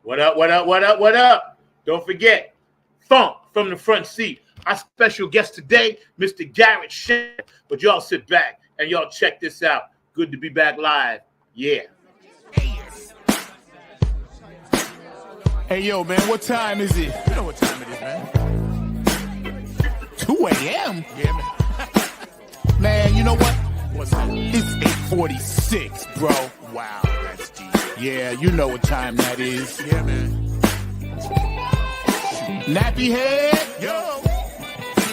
What up, what up, what up, what up? Don't forget, Funk from the front seat. Our special guest today, Mr. Garrett Shider. But y'all sit back and y'all check this out. Good to be back live. Yeah. Hey, yo, man, what time is it? You know what time it is, man. 2 a.m.? Yeah, man. Man, you know what? What's that? It's 8:46, bro. Wow, that's deep. Yeah, you know what time that is. Yeah, man. Nappy head. Yo.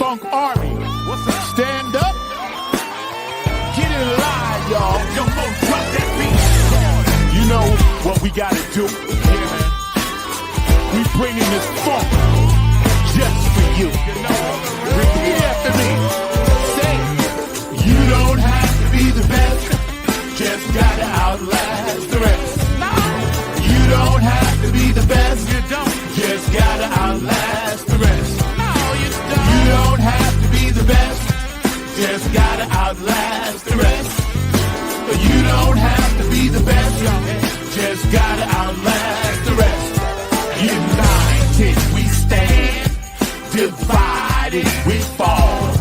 Funk Army. What's up? Stand up. Get it live, y'all. Yo, Funk, drop that beat. You know what we gotta do. Yeah, man. We bringing this funk just for you. Repeat after me. Say it. You don't have to be the best. Just gotta outlast the rest. You don't have to be the best. You don't. Just gotta outlast the rest. No, you don't. You don't have to be the best. Just gotta outlast the rest. You don't have to be the best. Just gotta outlast the rest. United we stand, divided we fall.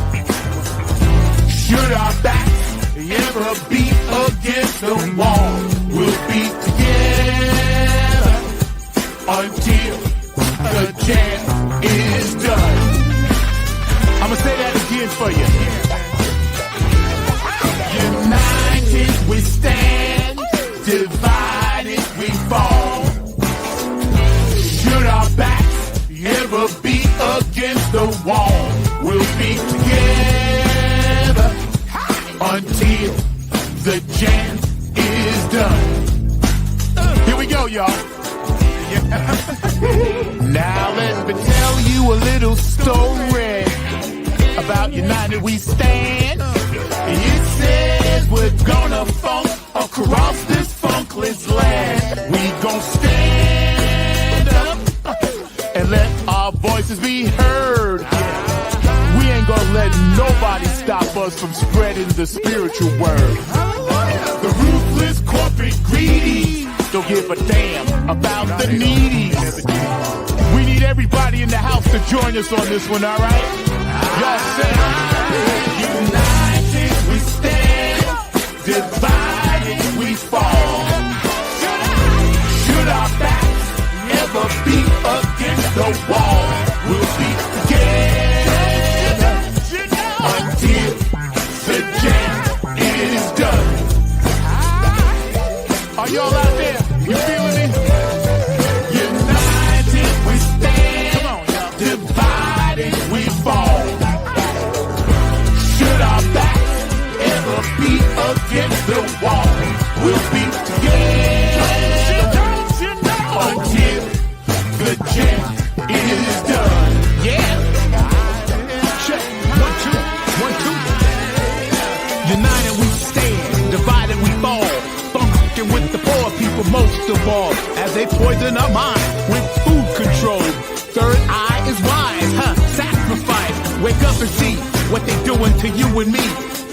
Should our backs ever be against the wall, we'll be together until the jam is done. I'ma say that again for you. United we stand, divided we fall. Should our backs ever be against the wall, we'll be together until the jam is done. Here we go, y'all. Now let me tell you a little story about United We Stand. It says we're gonna funk across this funkless land. We gon' stand and let our voices be heard. We ain't gonna let nobody stop us from spreading the spiritual word. The ruthless corporate greedy don't give a damn about the needy. We need everybody in the house to join us on this one, alright? Y'all say, united we stand, divided we fall. Should our backs ever be against the wall, we'll be together until the jam is done. Are y'all out there? You feeling me? United we stand. Come on, y'all. Divided we fall. Should our backs ever be against the wall, we'll be together until the jam is done. Yeah. Check. 1, 2, 1, 2. United we stand, divided we fall. Funkin' with the poor people most of all, as they poison our mind with food control. Third eye is wise, sacrifice. Wake up and see what they doing to you and me.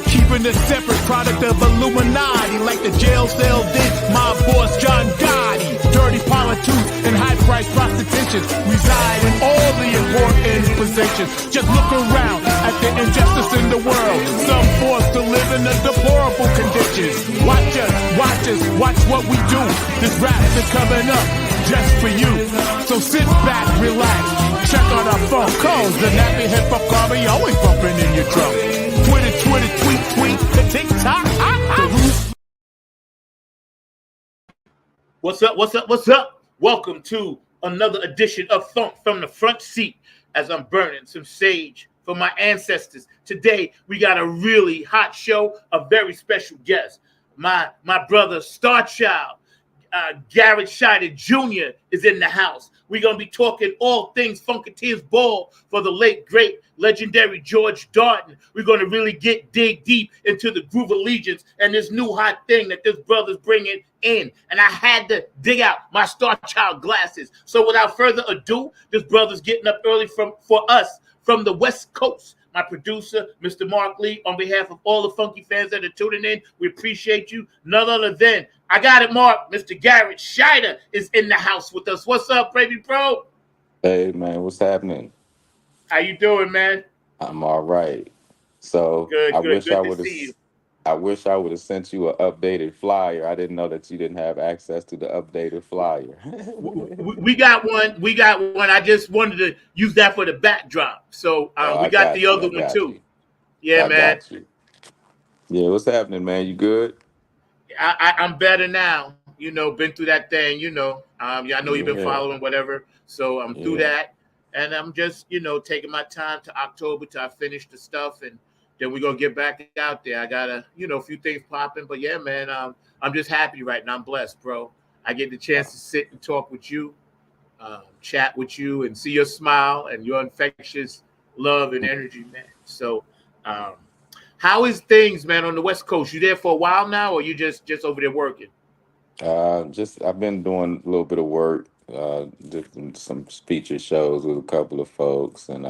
Keeping a separate product of Illuminati, like the jail cell did my boss John Gotti. Dirty politics and high-priced prostitution reside in all the important positions. Just look around at the injustice in the world. Some forced to live in the deplorable conditions. Watch what we do. This rap is coming up just for you. So sit back, relax, check on our phone calls. The nappy hip-hop army always bumping in your drum. Twitter, tweet, the TikTok. What's up? Welcome to another edition of Funk from the front seat, as I'm burning some sage for my ancestors. Today, we got a really hot show, a very special guest. My brother, Star Child, Garrett Shider Jr. is in the house. We're going to be talking all things FUNKATEERS ball for the late, great, legendary George Darden. We're going to really dig deep into the groove allegiance and this new hot thing that this brother's bringing in. And I had to dig out my Star Child glasses. So without further ado, this brother's getting up early for us from the West Coast. my producer, Mr. Mark Lee. On behalf of all the funky fans that are tuning in, we appreciate you. None other than, I got it, Mark, Mr. Garrett SHIDER is in the house with us. What's up, baby bro? Hey man, what's happening? How you doing, man? I'm all right. So Good, good, good to see you. I wish I would have sent you an updated flyer. I didn't know that you didn't have access to the updated flyer. We got one. We got one. I just wanted to use that for the backdrop. So Oh, we I got the got you. other I one got too. you. Yeah, I man. got you. Yeah, what's happening, man? You good? I'm better now. Been through that thing. Yeah, I know you've been Yeah, following whatever. So I'm through yeah. that, and I'm just taking my time to October till I finish the stuff, and then we're gonna get back out there. I gotta a few things popping, but yeah, man. I'm just happy right now. I'm blessed, bro. I get the chance to sit and talk with you, chat with you, and see your smile and your infectious love and energy, man. So, um, how is things, man, on the West Coast? You there for a while now, or you just over there working? Just I've been doing a little bit of work, just some feature shows with a couple of folks, and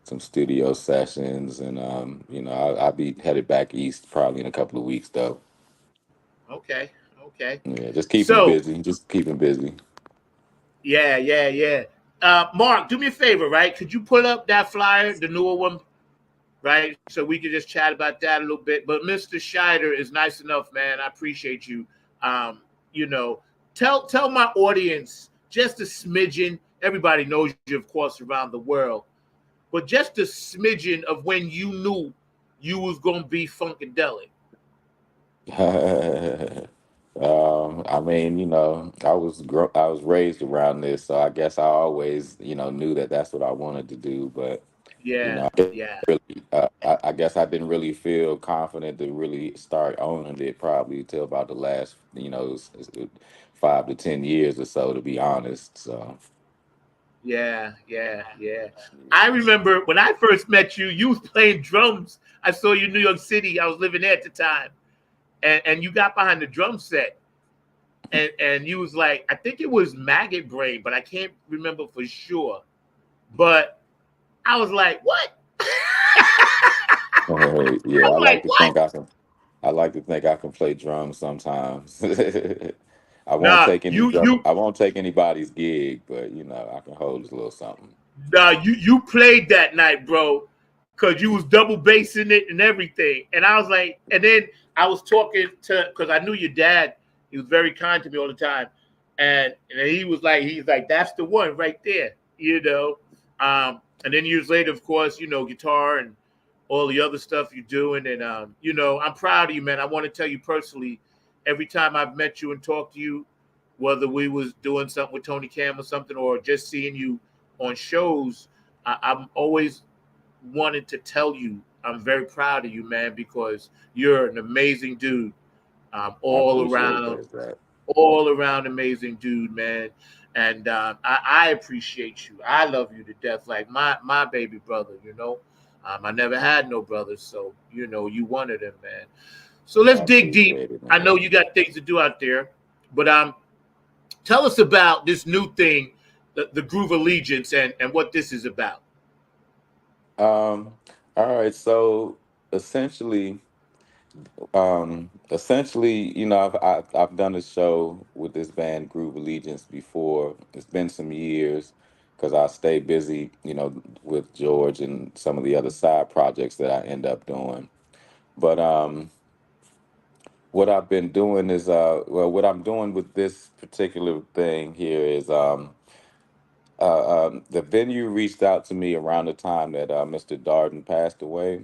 some studio sessions, and I'll be headed back east probably in a couple of weeks though. Okay, okay. Yeah, just keeping So, busy, just keeping busy. yeah, yeah, yeah. Mark, do me a favor, right? Could you put up that flyer, the newer one, right? So we could just chat about that a little bit. But Mr. Shider is nice enough, man. I appreciate you. Um, you know, tell my audience just a smidgen. Everybody knows you, of course, around the world, but just a smidgen of when you knew you was gonna be funkadelic. I mean, I was raised around this, so I guess I always, knew that that's what I wanted to do. But Yeah, I guess yeah, really, I guess I didn't really feel confident to really start owning it probably until about the last, 5 to 10 years or so, to be honest. So, yeah, yeah, yeah. I remember when I first met you, you was playing drums. I saw you in New York City. I was living there at the time, and you got behind the drum set, and you was like, I think it was Maggot Brain, but I can't remember for sure. But I was like, what? yeah, I'm like, what? I like to think I can play drums sometimes. I won't Nah, take any drum. I won't take anybody's gig, but I can hold a little something. you played that night, bro, because you was double bassing it and everything. And I was like, and then I was talking to because I knew your dad. He was very kind to me all the time, and he's like, that's the one right there, you know. And then years later, of course, guitar and all the other stuff you're doing, and I'm proud of you, man. I want to tell you personally, every time I've met you and talked to you, whether we was doing something with Tony Cam or something, or just seeing you on shows, I'm always wanted to tell you I'm very proud of you, man, because you're an amazing dude. I appreciate that. All around amazing dude, man. And I appreciate you. I love you to death, like my baby brother. I never had no brothers, so you one of them, man. So let's I dig deep. appreciate it, I know man. you got things to do out there, but tell us about this new thing, the Groove Allegiance, and what this is about. Um, all right, so essentially, I've done a show with this band Groove Allegiance before. It's been some years because I stay busy, with George and some of the other side projects that I end up doing. But what I've been doing is, what I'm doing with this particular thing here is, the venue reached out to me around the time that Mr. Darden passed away,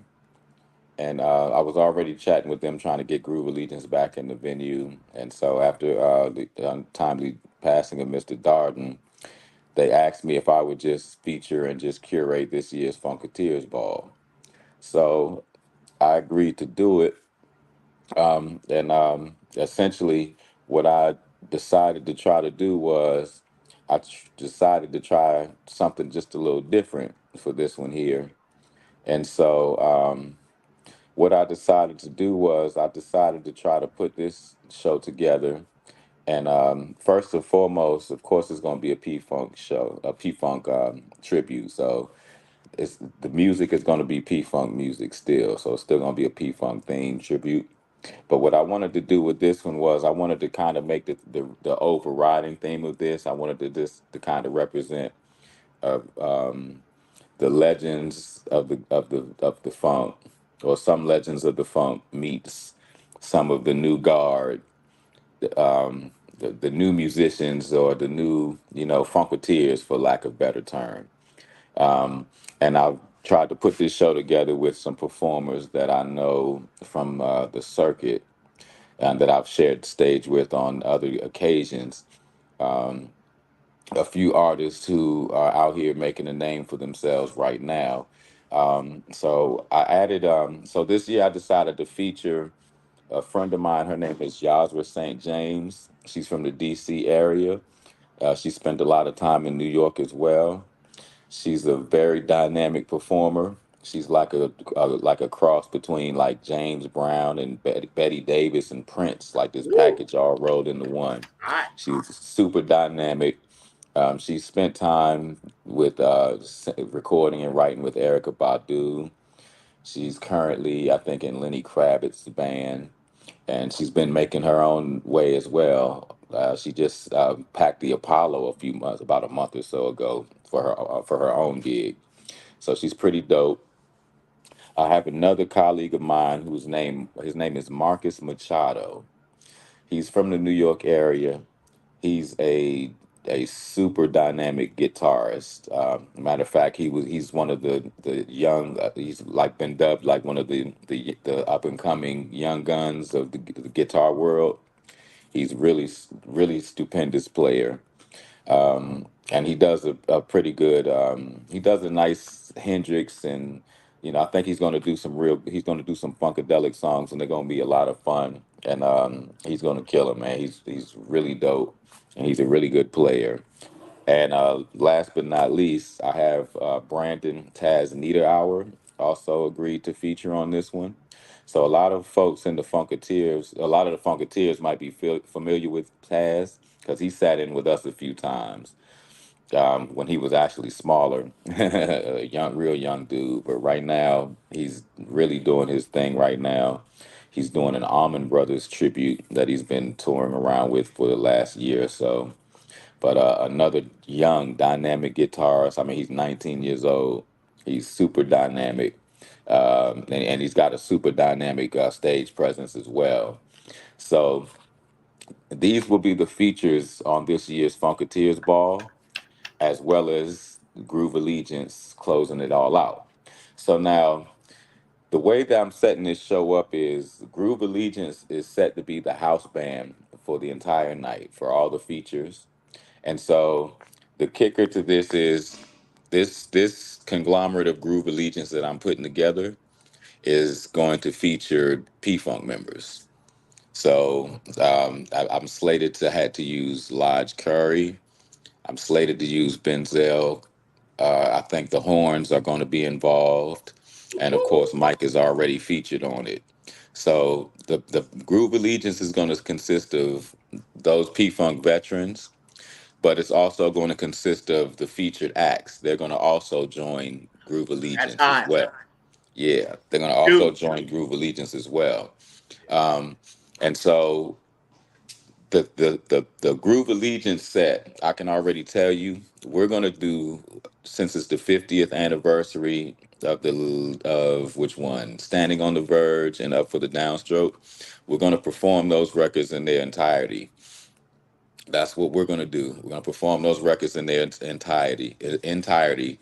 and I was already chatting with them trying to get Groove Allegiance back in the venue. And so after the untimely passing of Mr. Darden, they asked me if I would just feature and just curate this year's Funkateers ball. So I agreed to do it. And essentially, what I decided to try to do was decided to try something just a little different for this one here. And so, what I decided to do was I decided to try to put this show together. And first and foremost, of course, it's going to be a P Funk show, a P Funk tribute. So it's the music is going to be P-Funk music still, so it's still going to be a P-Funk theme tribute. But what I wanted to do with this one was I wanted to kind of make the overriding theme of this. I wanted to kind of represent uh, um, the legends of the funk, or some legends of the funk meets some of the new guard, the new musicians, or the new, funketeers, for lack of better term. And I've tried to put this show together with some performers that I know from the circuit and that I've shared stage with on other occasions. A few artists who are out here making a name for themselves right now. So I added, so this year I decided to feature a friend of mine. Her name is Yasra St. James. She's from the DC area. She spent a lot of time in New York as well. She's a very dynamic performer. She's like a cross between like James Brown and Betty Davis and Prince, like this Woo. package all rolled into one. Hot. She's super dynamic. She spent time with recording and writing with Erica Badu. She's currently, I think, in Lenny Kravitz's band, and she's been making her own way as well. She just packed the Apollo about a month or so ago for her own gig. So she's pretty dope. I have another colleague of mine his name is Marcus Machado. He's from the New York area. He's a super dynamic guitarist. Matter of fact, he's one of the young. He's like been dubbed like one of the up and coming young guns of the guitar world. He's really stupendous player. And he does a pretty good. He does a nice Hendrix, and I think he's going to do some funkadelic songs, and they're going to be a lot of fun. And he's going to kill it, man. He's really dope, and he's a really good player. And last but not least, I have Brandon Taz Niederauer also agreed to feature on this one. So a lot of folks in the Funkateers, a lot of the Funkateers might be familiar with Taz because he sat in with us a few times when he was actually smaller, a real young dude. But right now, he's really doing his thing right now. He's doing an Almond Brothers tribute that he's been touring around with for the last year or so. But another young, dynamic guitarist. I mean, he's 19 years old. He's super dynamic. And he's got a super dynamic stage presence as well. So these will be the features on this year's Funkateers Ball, as well as Groove Allegiance closing it all out. So now, the way that I'm setting this show up is Groove Allegiance is set to be the house band for the entire night for all the features. And so the kicker to this is this conglomerate of Groove Allegiance that I'm putting together is going to feature P-Funk members. So I'm slated to had to use Lodge Curry. I'm slated to use Benzel. I think the horns are going to be involved, and of course, Mike is already featured on it. So the Groove Allegiance is going to consist of those P-Funk veterans, but it's also going to consist of the featured acts. They're going to also join Groove That's Allegiance as hot. well. Yeah, they're going to also Dude. join Groove Allegiance as well. Um, and so the Groove Allegiance set, I can already tell you, we're going to do, since it's the 50th anniversary of which one? Standing on the Verge and Up for the Downstroke. We're going to perform those records in their entirety. That's what we're going to do. We're going to perform those records in their entirety.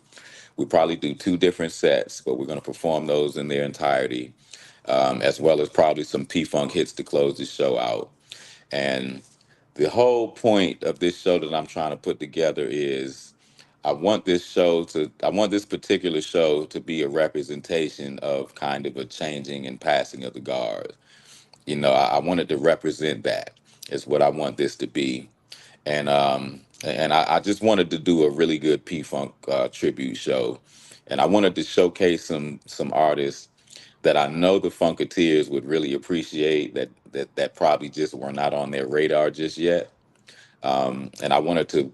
We probably do two different sets, but we're going to perform those in their entirety, as well as probably some P-Funk hits to close the show out. And the whole point of this show that I'm trying to put together is I want this particular show to be a representation of kind of a changing and passing of the guard. I wanted to represent that is what I want this to be. And I just wanted to do a really good P-Funk tribute show. And I wanted to showcase some artists that I know the Funkateers would really appreciate that probably just were not on their radar just yet. And I wanted to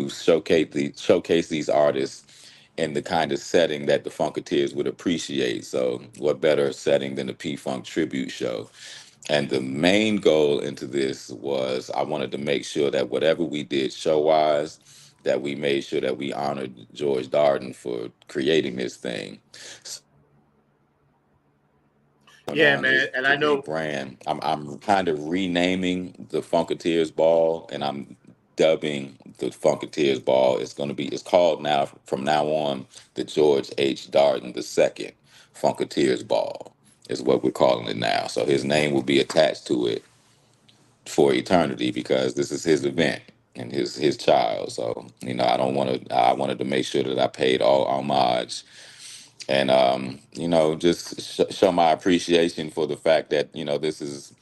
showcase these artists in the kind of setting that the Funkateers would appreciate. So what better setting than a P-Funk tribute show? And the main goal into this was I wanted to make sure that whatever we did show-wise, that we made sure that we honored George Darden for creating this thing. Yeah, On man. is And to I know, rebrand. I'm kind of renaming the Funkateers Ball, and I'm dubbing the Funkateers Ball. It's called now from now on the George H. Darden II Funkateers Ball is what we're calling it now. So his name will be attached to it for eternity because this is his event and his child. So I wanted to make sure that I paid all homage and just show my appreciation for the fact that this is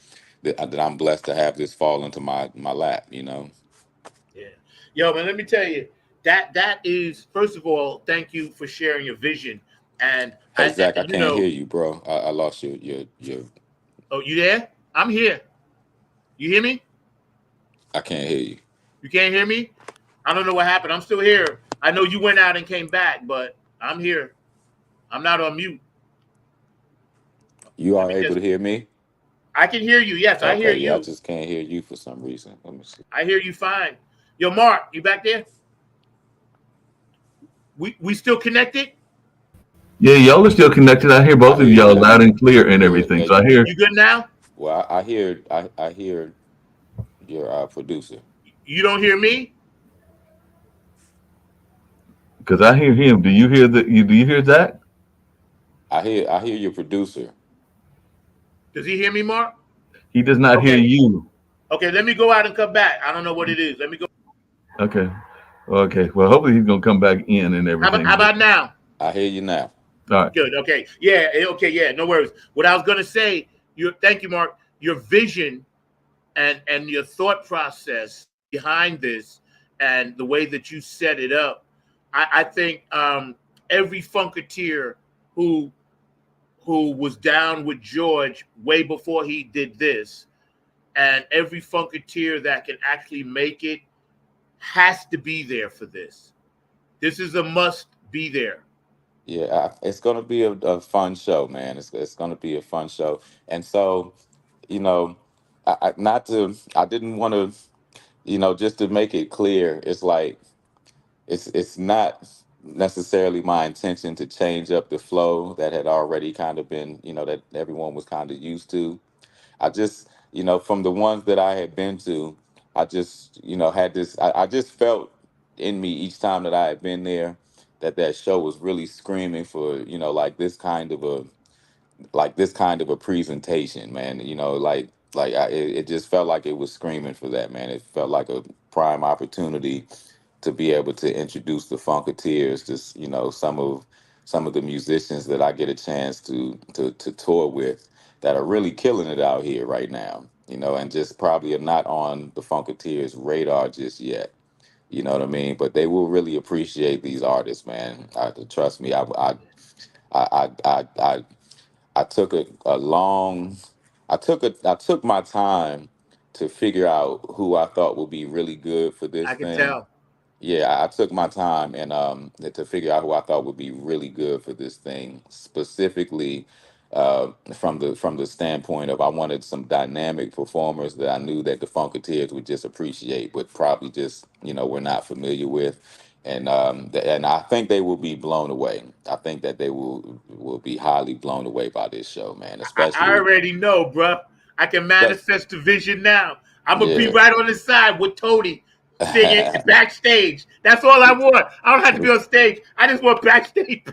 that I'm blessed to have this fall into my lap. yeah. Yo, man, let me tell you, that is, first of all, thank you for sharing your vision. And Hey Zach, I you can't know, hear you, bro. I lost your. oh, you there? I'm here. You hear me? I can't hear you. You can't hear me? I don't know what happened. I'm still here. I know you went out and came back, but I'm here. I'm not on mute. You Let are me able just, to hear me? I can hear you. Yes, I hear Okay, yeah, I you. just can't hear you for some reason. Let me see. I hear you fine. Yo, Mark, you back there? We still connected? Yeah, y'all are still connected. I hear I both of hear you y'all loud now. and clear and Good. everything. So I hear You good now? Well, I hear your producer. You don't hear me? because I hear him. Do you hear do you hear Zach? I hear your producer. Does he hear me, Mark? He does not hear Okay. you. Okay, let me go out and come back. I don't know what it is. Let me go. Okay. Okay. Well, hopefully he's gonna come back in and How everything. But about now? I hear you now. all right. Good. Okay. Yeah. Okay. Yeah. No worries. What I was gonna say, thank you, Mark. Your vision and your thought process behind this and the way that you set it up, I think every Funkateer who was down with George way before he did this, and every Funkateer that can actually make it has to be there for this. This is a must be there. Yeah, it's gonna be a fun show, man. It's gonna be a fun show, and so you know, I didn't want to, just to make it clear, it's like it's not necessarily my intention to change up the flow that had already kind of been, that everyone was kind of used to. I just, from the ones that I had been to, I just, had this, I just felt in me each time that I had been there that show was really screaming for, like this kind of a presentation, man. It just felt like it was screaming for that, man. It felt like a prime opportunity to be able to introduce the Funkateers to some of the musicians that I get a chance to tour with that are really killing it out here right now, and just probably are not on the Funkateers radar just yet. You know what I mean? But they will really appreciate these artists, man. Trust me. I I took a long I took my time to figure out who I thought would be really good for this I can thing. tell. Yeah, I took my time and to figure out who I thought would be really good for this thing, specifically from the standpoint of I wanted some dynamic performers that I knew that the Funketeers would just appreciate, but probably just we're not familiar with, and I think they will be blown away. I think that they will be highly blown away by this show, man. I Especially, already know, bruh. I can manifest the vision now. I'm gonna be yeah. right on the side with Tony singing backstage. That's all I want. I don't have to be on stage. I just want backstage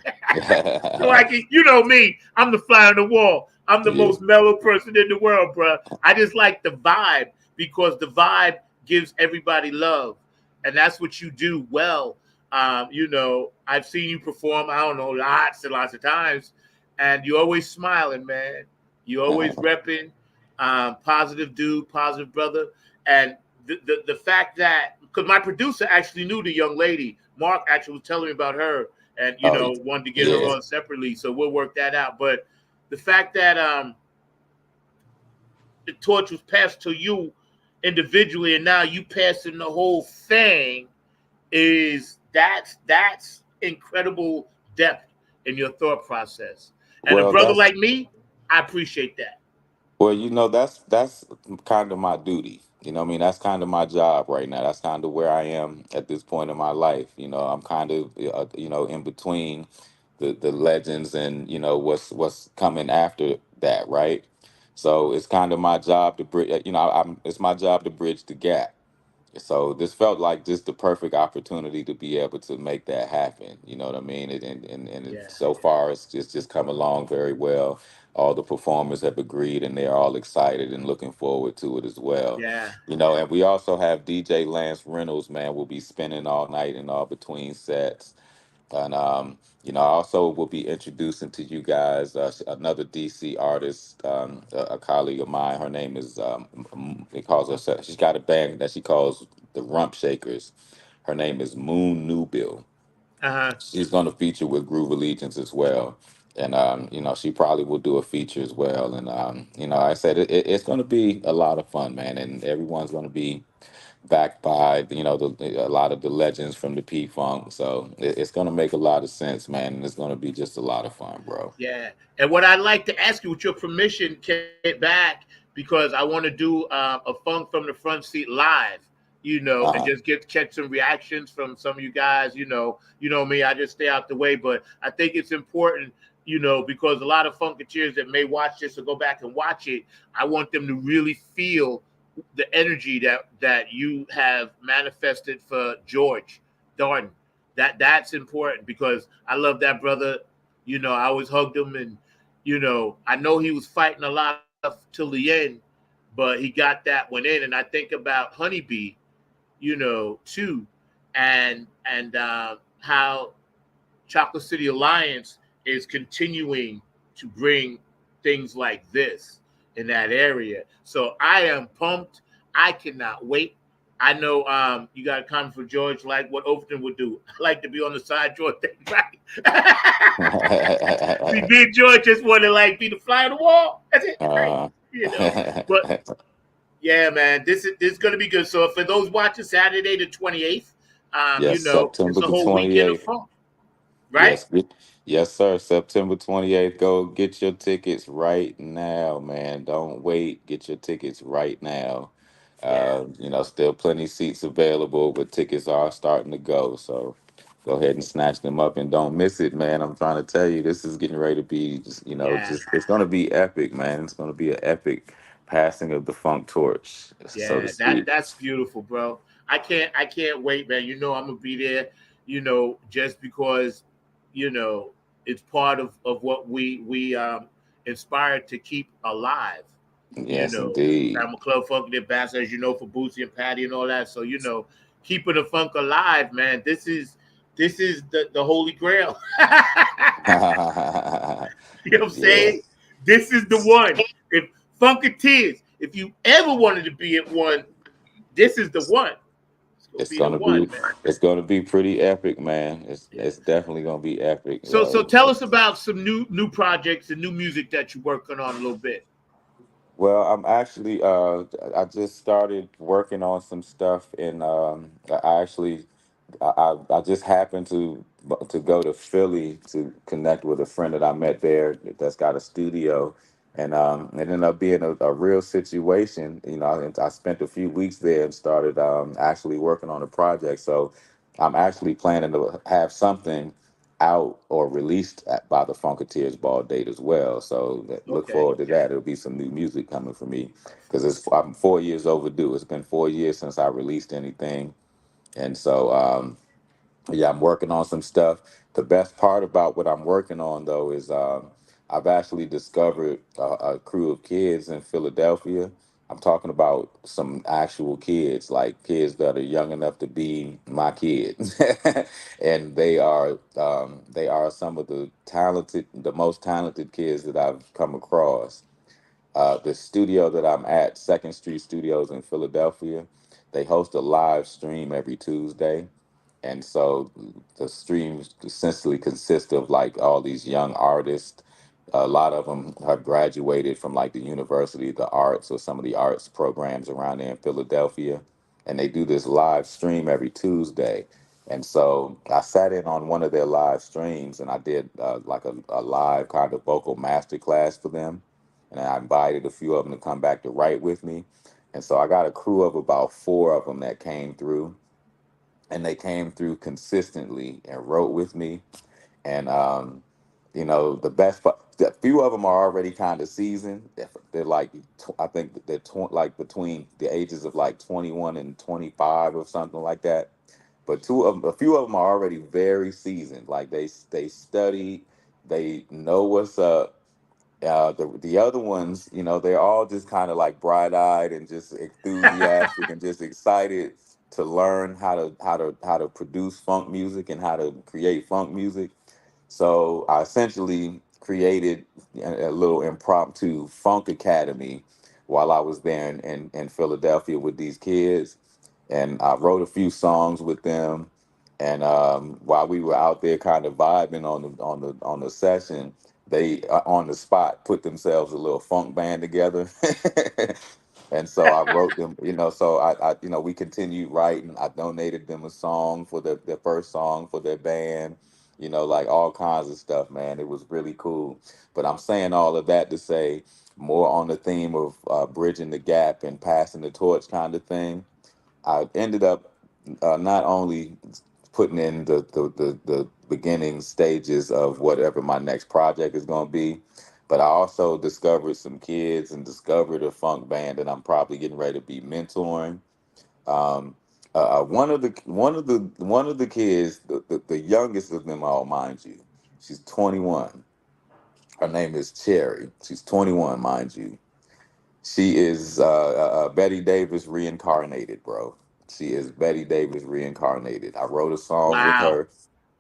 so I can, you know me. I'm the fly on the wall. I'm the Yeah. most mellow person in the world, bruh. I just like the vibe because the vibe gives everybody love, and that's what you do well. I've seen you perform. I don't know, lots and lots of times, and you always smiling, man. You always repping, positive dude, positive brother, and the fact that because my producer actually knew the young lady, Mark actually was telling me about her, and Oh, wanted to get her yeah. on separately, so we'll work that out. But the fact that the torch was passed to you individually, and now you passing the whole thing is that's incredible depth in your thought process. And a Well, brother that's like me, I appreciate that. Well, that's kind of my duty. You know, what I mean, that's kind of my job right now. That's kind of where I am at this point in my life. You know, I'm kind of in between the legends and what's coming after that, right? So it's kind of my job to bridge. I'm it's my job to bridge the gap. So this felt like just the perfect opportunity to be able to make that happen. You know what I mean? Yeah, So far, it's just come along very well. All the performers have agreed, and they're all excited and looking forward to it as well. yeah, And we also have DJ Lance Reynolds, man, will be spinning all night and all between sets. And I also will be introducing to you guys another DC artist, a colleague of mine. Her name is they calls herself. She's got a band that she calls the Rump Shakers. Her name is Moon Newbill. uh-huh. She's going to feature with Groove Allegiance as well. And she probably will do a feature as well. And I said it's going to be a lot of fun, man. And everyone's going to be backed by a lot of the legends from the P Funk. So it's gonna make a lot of sense, man, and it's gonna be just a lot of fun, bro. Yeah. And what I'd like to ask you, with your permission, get back, because I want to do a funk from the front seat live, and Uh-huh. just get catch some reactions from some of you guys. Me, I just stay out the way, but I think it's important, because a lot of Funkateers that may watch this or go back and watch it, I want them to really feel the energy that you have manifested for George Darden. That's important, because I love that brother. I always hugged him, and I know he was fighting a lot till the end, but he got that one in. And I think about Honeybee, too, and how Chocolate City Alliance is continuing to bring things like this in that area. So I am pumped. I cannot wait. I know you got a comment for George, like what Overton would do. I like to be on the side, George. Right. See, me and George just want to like be the fly on the wall. That's it, right? uh, But yeah, man, this is gonna be good. So for those watching Saturday the 28th, yes, it's September a the whole weekend of 28th. fun, right? Yes, yes, sir. September 28th. Go get your tickets right now, man. Don't wait. Get your tickets right now. Yeah, Still plenty seats available, but tickets are starting to go. So go ahead and snatch them up and don't miss it, man. I'm trying to tell you, this is getting ready to be yeah, just it's gonna be epic, man. It's gonna be an epic passing of the funk torch, so to yeah. That speak. that's beautiful, bro. I can't wait, man. I'm gonna be there. Just because you know it's part of what we inspired to keep alive. Yes, indeed. I'm a Club Funk ambassador, as you know, for Boosie and Patty and all that. So keeping the funk alive, man. This is the holy grail. You know what I'm saying? Yes. This is the one. If Funkateers, if you ever wanted to be at one, this is the one. It's gonna It's be the gonna one, be man. it's gonna be pretty epic, man. It's Yeah. it's definitely gonna be epic. So tell us about some new projects and new music that you're working on a little bit. Well, I'm actually I just started working on some stuff and I actually I just happened to go to Philly to connect with a friend that I met there that's got a studio, and it ended up being a real situation. And I spent a few weeks there and started actually working on a project. So I'm actually planning to have something out or released by the Funkateers ball date as well. So look Okay. forward to that. There'll be some new music coming for me because I'm 4 years overdue. It's been 4 years since I released anything, and so yeah, I'm working on some stuff. The best part about what I'm working on, though, is I've actually discovered a crew of kids in Philadelphia. I'm talking about some actual kids, like kids that are young enough to be my kids, and they are some of the most talented kids that I've come across. The studio that I'm at, Second Street Studios in Philadelphia, they host a live stream every Tuesday. And so the streams essentially consist of like all these young artists. A lot of them have graduated from like the University of the Arts or some of the arts programs around there in Philadelphia. And they do this live stream every Tuesday. And so I sat in on one of their live streams, and I did like a live kind of vocal master class for them. And I invited a few of them to come back to write with me. And so I got a crew of about four of them that came through, and they came through consistently and wrote with me. And the best part, a few of them are already kind of seasoned. They're like, I think they're like between the ages of like 21 and 25 or something like that. But a few of them are already very seasoned. Like they study, they know what's up. The other ones, they're all just kind of like bright-eyed and just enthusiastic and just excited to learn how to produce funk music and how to create funk music. So I essentially created a little impromptu funk academy while I was there in Philadelphia with these kids. And I wrote a few songs with them. And while we were out there kind of vibing on the session, they on the spot put themselves a little funk band together. And so I wrote them, so we continued writing. I donated them a song for their first song for their band, like all kinds of stuff, man. It was really cool. But I'm saying all of that to say more on the theme of bridging the gap and passing the torch kind of thing. I ended up not only putting in the beginning stages of whatever my next project is going to be, but I also discovered some kids and discovered a funk band that I'm probably getting ready to be mentoring. Um, one of the kids, the youngest of them all, mind you, she's 21. Her name is Cherry. She's 21, mind you. She is Betty Davis reincarnated, bro. She is Betty Davis reincarnated. I wrote a song with Wow. her.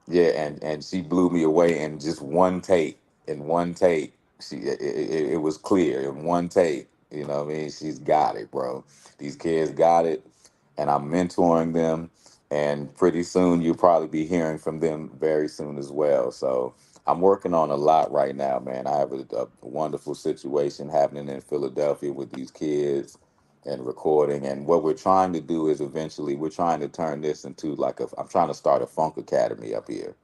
Yeah, and she blew me away in just one take. In one take, it was clear in one take. You know what I mean? She's got it, bro. These kids got it, and I'm mentoring them. And pretty soon you'll probably be hearing from them very soon as well. So I'm working on a lot right now, man. I have a wonderful situation happening in Philadelphia with these kids and recording. And what we're trying to do is eventually we're trying to turn this into I'm trying to start a funk academy up here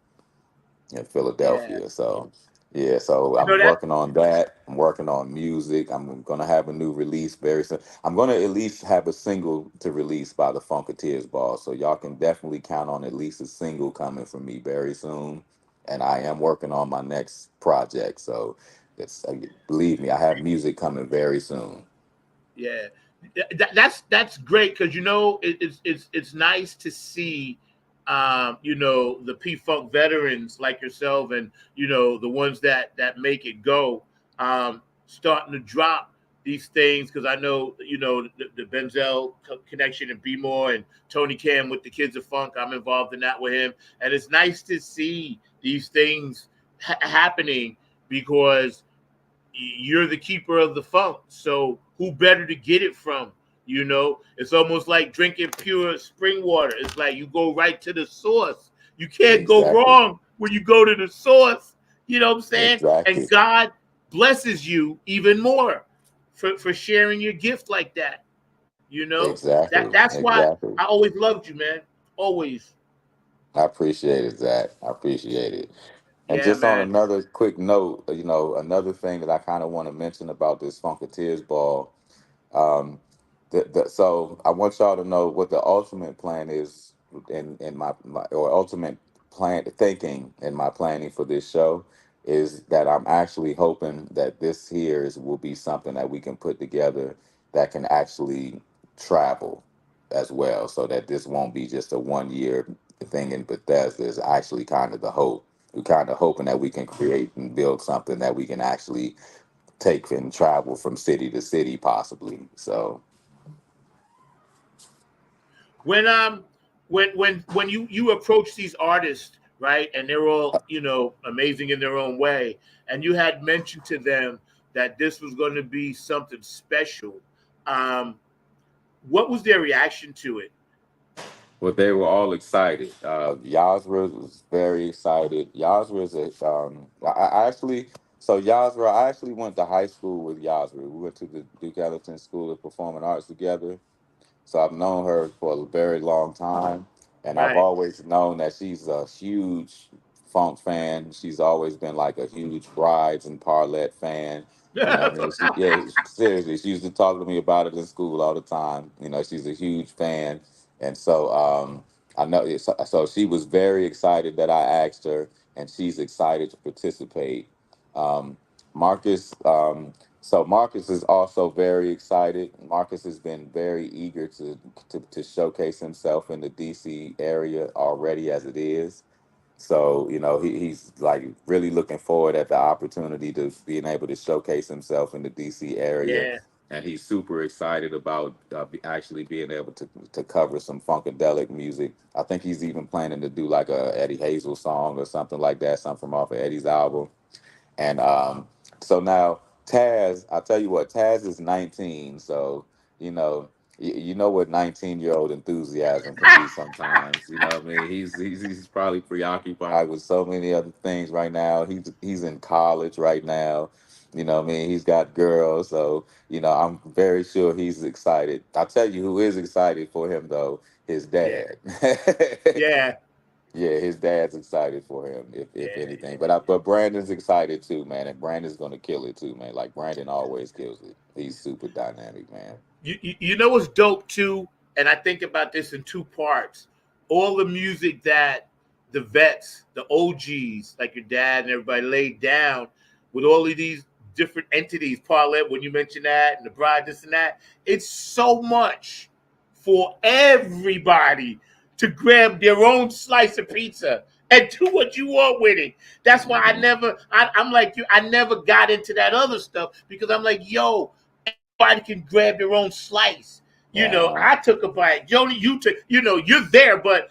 in Yeah. Philadelphia. So yeah, so You I'm know that? working on that. I'm working on music. I'm gonna have a new release very soon. I'm gonna at least have a single to release by the FUNKATEERS ball. So y'all can definitely count on at least a single coming from me very soon. And I am working on my next project. So believe me, I have music coming very soon. Yeah. That's great because it's nice to see the P Funk veterans like yourself and the ones that make it go starting to drop these things because I know the Benzel connection and B More and Tony Cam with the Kids of Funk. I'm involved in that with him, and it's nice to see these things happening because you're the keeper of the funk. So who better to get it from? It's almost like drinking pure spring water. It's like you go right to the source. You can't go Exactly. wrong when you go to the source. You know what I'm saying? And Exactly. God blesses you even more for sharing your gift like that. Exactly. That's why Exactly. I always loved you, man. Always. I appreciate it, Zach. I appreciate it. And Yeah, just on man. another quick note, another thing that I kind of want to mention about this Funkateers ball. Um, so I want y'all to know what the ultimate plan is in my or ultimate plan thinking in my planning for this show is that I'm actually hoping that this here will be something that we can put together that can actually travel as well, so that this won't be just a 1 year thing in Bethesda. Is actually kind of the hope. We're kind of hoping that we can create and build something that we can actually take and travel from city to city, possibly. So When you approach these artists, right, and they're all amazing in their own way, and you had mentioned to them that this was going to be something special, um what was their reaction to it? well, they were all excited. Yasra was very excited. Yasra is I actually, so Yasra, I actually went to high school with Yasra. We went to the Duke Ellington School of Performing Arts together. So I've known her for a very long time. And I've Right. always known that she's a huge funk fan. She's always been like a huge Brides and Parlette fan. You know what I mean? Yeah, seriously, she used to talk to me about it in school all the time. You know, she's a huge fan. And so I know, so she was very excited that I asked her, and she's excited to participate. Um, Marcus, so Marcus is also very excited. Marcus has been very eager to showcase himself in the DC area already as it is. So, you know, he's like really looking forward at the opportunity to being able to showcase himself in the DC area. Yeah. And he's super excited about actually being able to cover some funkadelic music. I think he's even planning to do like a Eddie Hazel song or something like that, something from off of Eddie's album. And so now Taz, I'll tell you what, Taz is 19. So, you know, you know what 19-year-old enthusiasm can be sometimes. You know what I mean? He's probably preoccupied with so many other things right now. He's in college right now. You know what I mean? He's got girls. So, you know, I'm very sure he's excited. I'll tell you who is excited for him though, his Yeah. dad. Yeah. Yeah, his dad's excited for him, if Yeah. anything. But Brandon's excited too, man, and Brandon's gonna kill it too, man. Like Brandon always kills it. He's super dynamic, man. You know what's dope too, and I think about this in two parts. All the music that the vets, the OGs, like your dad and everybody laid down with all of these different entities, Parlette, when you mention that, and the bride, this and that, it's so much for everybody to grab their own slice of pizza and do what you want with it. That's why Mhm. I'm like you, I never got into that other stuff because I'm like, yo, everybody can grab their own slice. You know, Uh-huh. I took a bite. Joni, you took. You know, you're there, but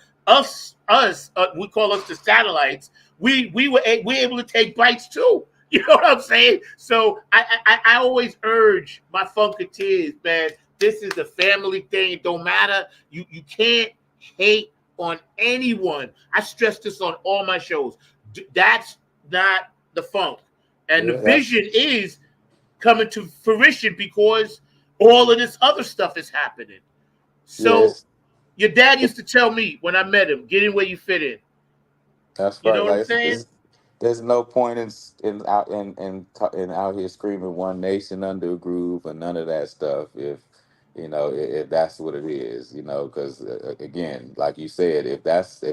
we call us the satellites. We're able to take bites too. You know what I'm saying? So I always urge my Funkateers, man. This is a family thing. It don't matter. You can't hate on anyone. I stress this on all my shows. That's not the funk, and the Yeah, that's vision is coming to fruition because all of this other stuff is happening. So yes, your dad used to tell me when I met him, get in where you fit in. that's You right. know what I'm Like saying? there's no point in out here screaming one nation under a groove and none of that stuff if that's what it is, because again, like you said, if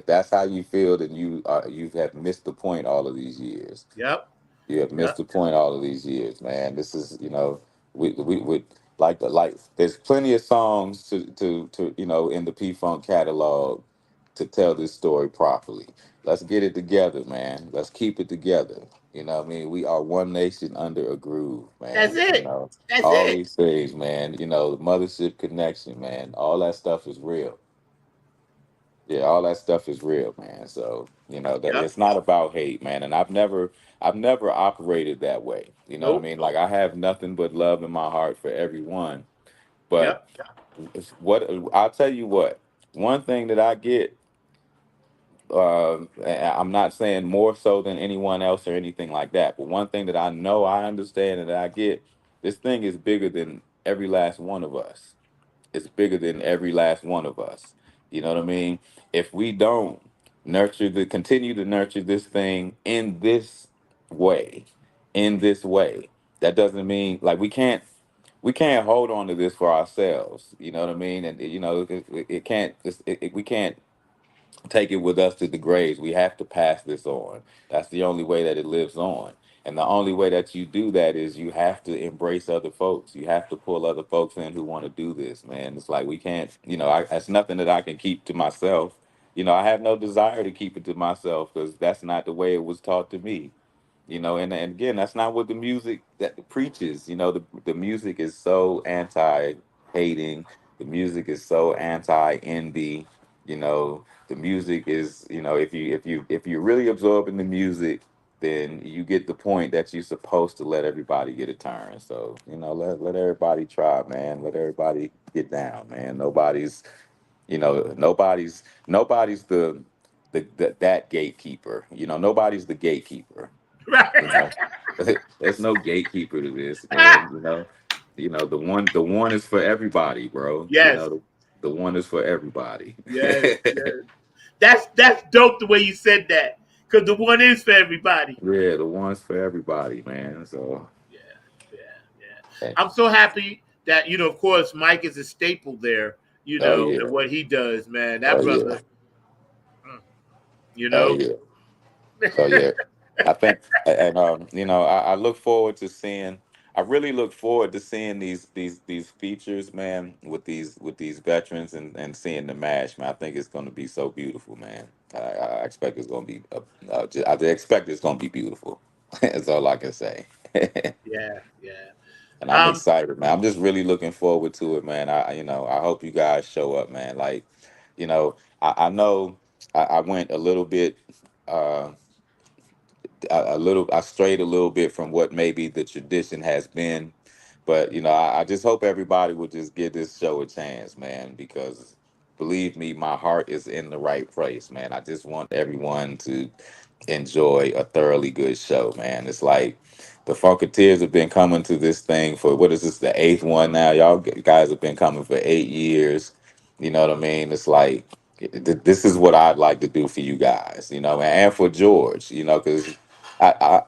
that's how you feel, then you have missed the point all of these years. Yep. You have missed Yep. the point all of these years, man. This is, we like there's plenty of songs to in the P Funk catalog to tell this story properly. Let's get it together, man. Let's keep it together. You know what I mean? We are one nation under a groove, That's man. it. That's All it. these things, man. The mothership connection, man. All that stuff is real. Yeah, all that stuff is real, man. So, that Yep. it's not about hate, man. And I've never operated that way. You know what I Nope. mean? Like I have nothing but love in my heart for everyone. But Yep. what I'll tell you what, one thing that I get, I'm not saying more so than anyone else or anything like that, but one thing that I know I understand and that I get, this thing is bigger than every last one of us. It's bigger than every last one of us. You know what I mean? If we don't continue to nurture this thing way, in this way, that doesn't mean like we can't hold on to this for ourselves. You know what I mean? And it can't. We can't take it with us to the graves. We have to pass this on. That's the only way that it lives on. And the only way that you do that is you have to embrace other folks. You have to pull other folks in who want to do this, man. It's like we can't, that's nothing that I can keep to myself. I have no desire to keep it to myself because that's not the way it was taught to me. And again, that's not what the music that preaches. The music is so anti-hating. The music is so anti-envy. The music is, if you really absorb in the music, then you get the point that you're supposed to let everybody get a turn. So, let everybody try, man. Let everybody get down, man. Nobody's that gatekeeper. Nobody's the gatekeeper. You Right. know, there's no gatekeeper to this, man. The one is for everybody, bro. Yes. The one is for everybody. Yes. Yes. That's dope the way you said that. Because the one is for everybody. Yeah, the one's for everybody, man. So, Yeah, yeah, yeah. eh, I'm so happy that, of course, Mike is a staple there, oh yeah, and what he does, man. That oh yeah, brother, mm, you oh know. yeah. So yeah, I think, and I look forward to seeing. I really look forward to seeing these features, man, with these veterans and seeing the mash, man. I think it's going to be so beautiful, man. I expect it's going to be. I expect it's going to be beautiful. That's all I can say. Yeah, yeah. And I'm Um, excited, man. I'm just really looking forward to it, man. I hope you guys show up, man. Like, I know I went a little bit. I strayed a little bit from what maybe the tradition has been, but I just hope everybody will just give this show a chance, man, because believe me, my heart is in the right place, man. I just want everyone to enjoy a thoroughly good show, man. It's like the Funkateers have been coming to this thing for, what is this, the eighth one now? Y'all guys have been coming for 8 years. You know what I mean? It's like this is what I'd like to do for you guys, and for George, because I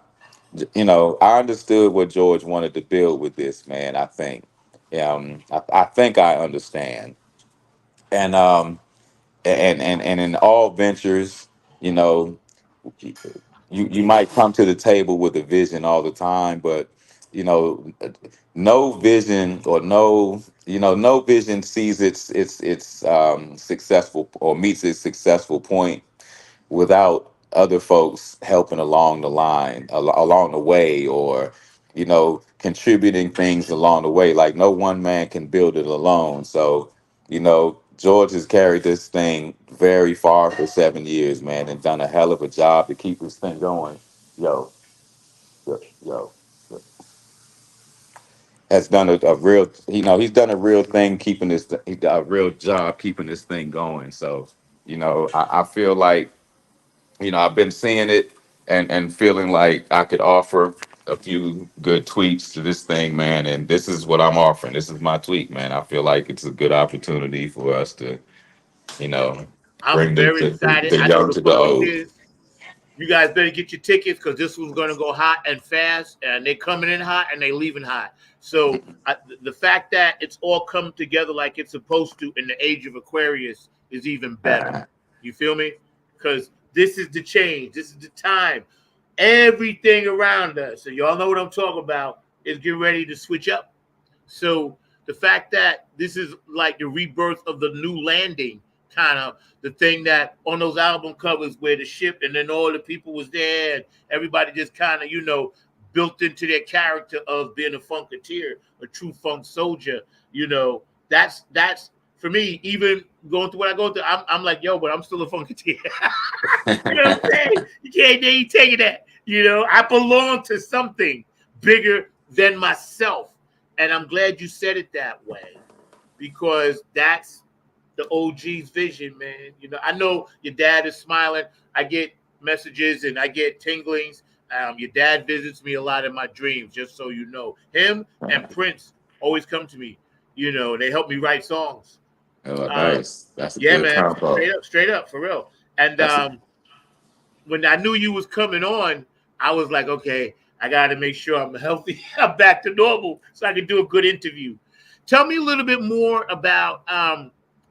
I understood what George wanted to build with this, man. I think, I think I understand, and and in all ventures, you know, you might come to the table with a vision all the time, but you know, no vision or no vision sees its successful or meets its successful point without other folks helping along the line, along the way, or contributing things along the way. Like no one man can build it alone. So George has carried this thing very far for 7 years, man, and done a hell of a job to keep this thing going. Yo, yo, yo. Has done a real, he's done a real thing keeping this, a real job keeping this thing going. So, I feel like I've been seeing it and feeling like I could offer a few good tweaks to this thing, man. And this is what I'm offering. This is my tweak, man. I feel like it's a good opportunity for us to, you know, I'm bring very excited. the I know young the to the old. Funkateers. You guys better get your tickets because this one's going to go hot and fast, and they're coming in hot and they leaving hot. So the fact that it's all come together like it's supposed to in the age of Aquarius is even better. Uh, You feel me? Because this is the change. This is the time. Everything around us, so y'all know what I'm talking about, is getting ready to switch up. So the fact that this is like the rebirth of the new landing, kind of the thing that on those album covers where the ship and then all the people was there and everybody just kind of, built into their character of being a Funkateer, a true funk soldier, that's for me, even going through what I go through, I'm like, yo, but I'm still a Funkateer. You know what I'm saying? You ain't taking that. I belong to something bigger than myself. And I'm glad you said it that way because that's the OG's vision, man. I know your dad is smiling. I get messages and I get tinglings. Your dad visits me a lot in my dreams, just so you know. Him and Prince always come to me. They help me write songs. oh, nice. That's a Yeah, good man. combo. Straight up, for real. And That's a, when I knew you was coming on, I was like, okay, I got to make sure I'm healthy. I'm back to normal so I can do a good interview. Tell me a little bit more about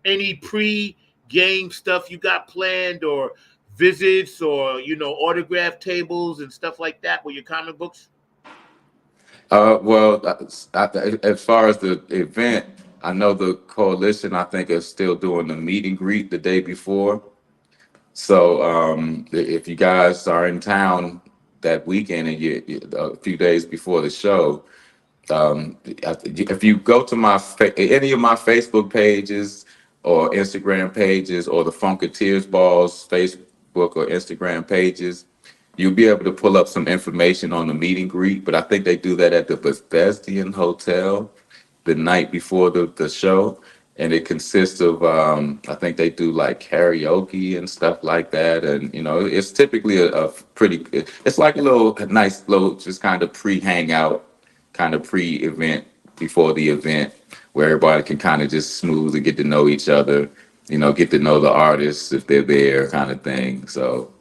any pre-game stuff you got planned or visits or, autograph tables and stuff like that with your comic books? well, as far as the event, I know the coalition, I think, is still doing the meet and greet the day before. So if you guys are in town that weekend and a few days before the show, if you go to any of my Facebook pages or Instagram pages or the Funkateers Balls Facebook or Instagram pages, you'll be able to pull up some information on the meet and greet. But I think they do that at the Bethesdian Hotel the night before the show. And it consists of, I think they do like karaoke and stuff like that. And, it's typically a pretty, it's like a nice little, just kind of pre-hangout, kind of pre-event before the event where everybody can kind of just smooth and get to know each other. get to know the artists if they're there, kind of thing. So,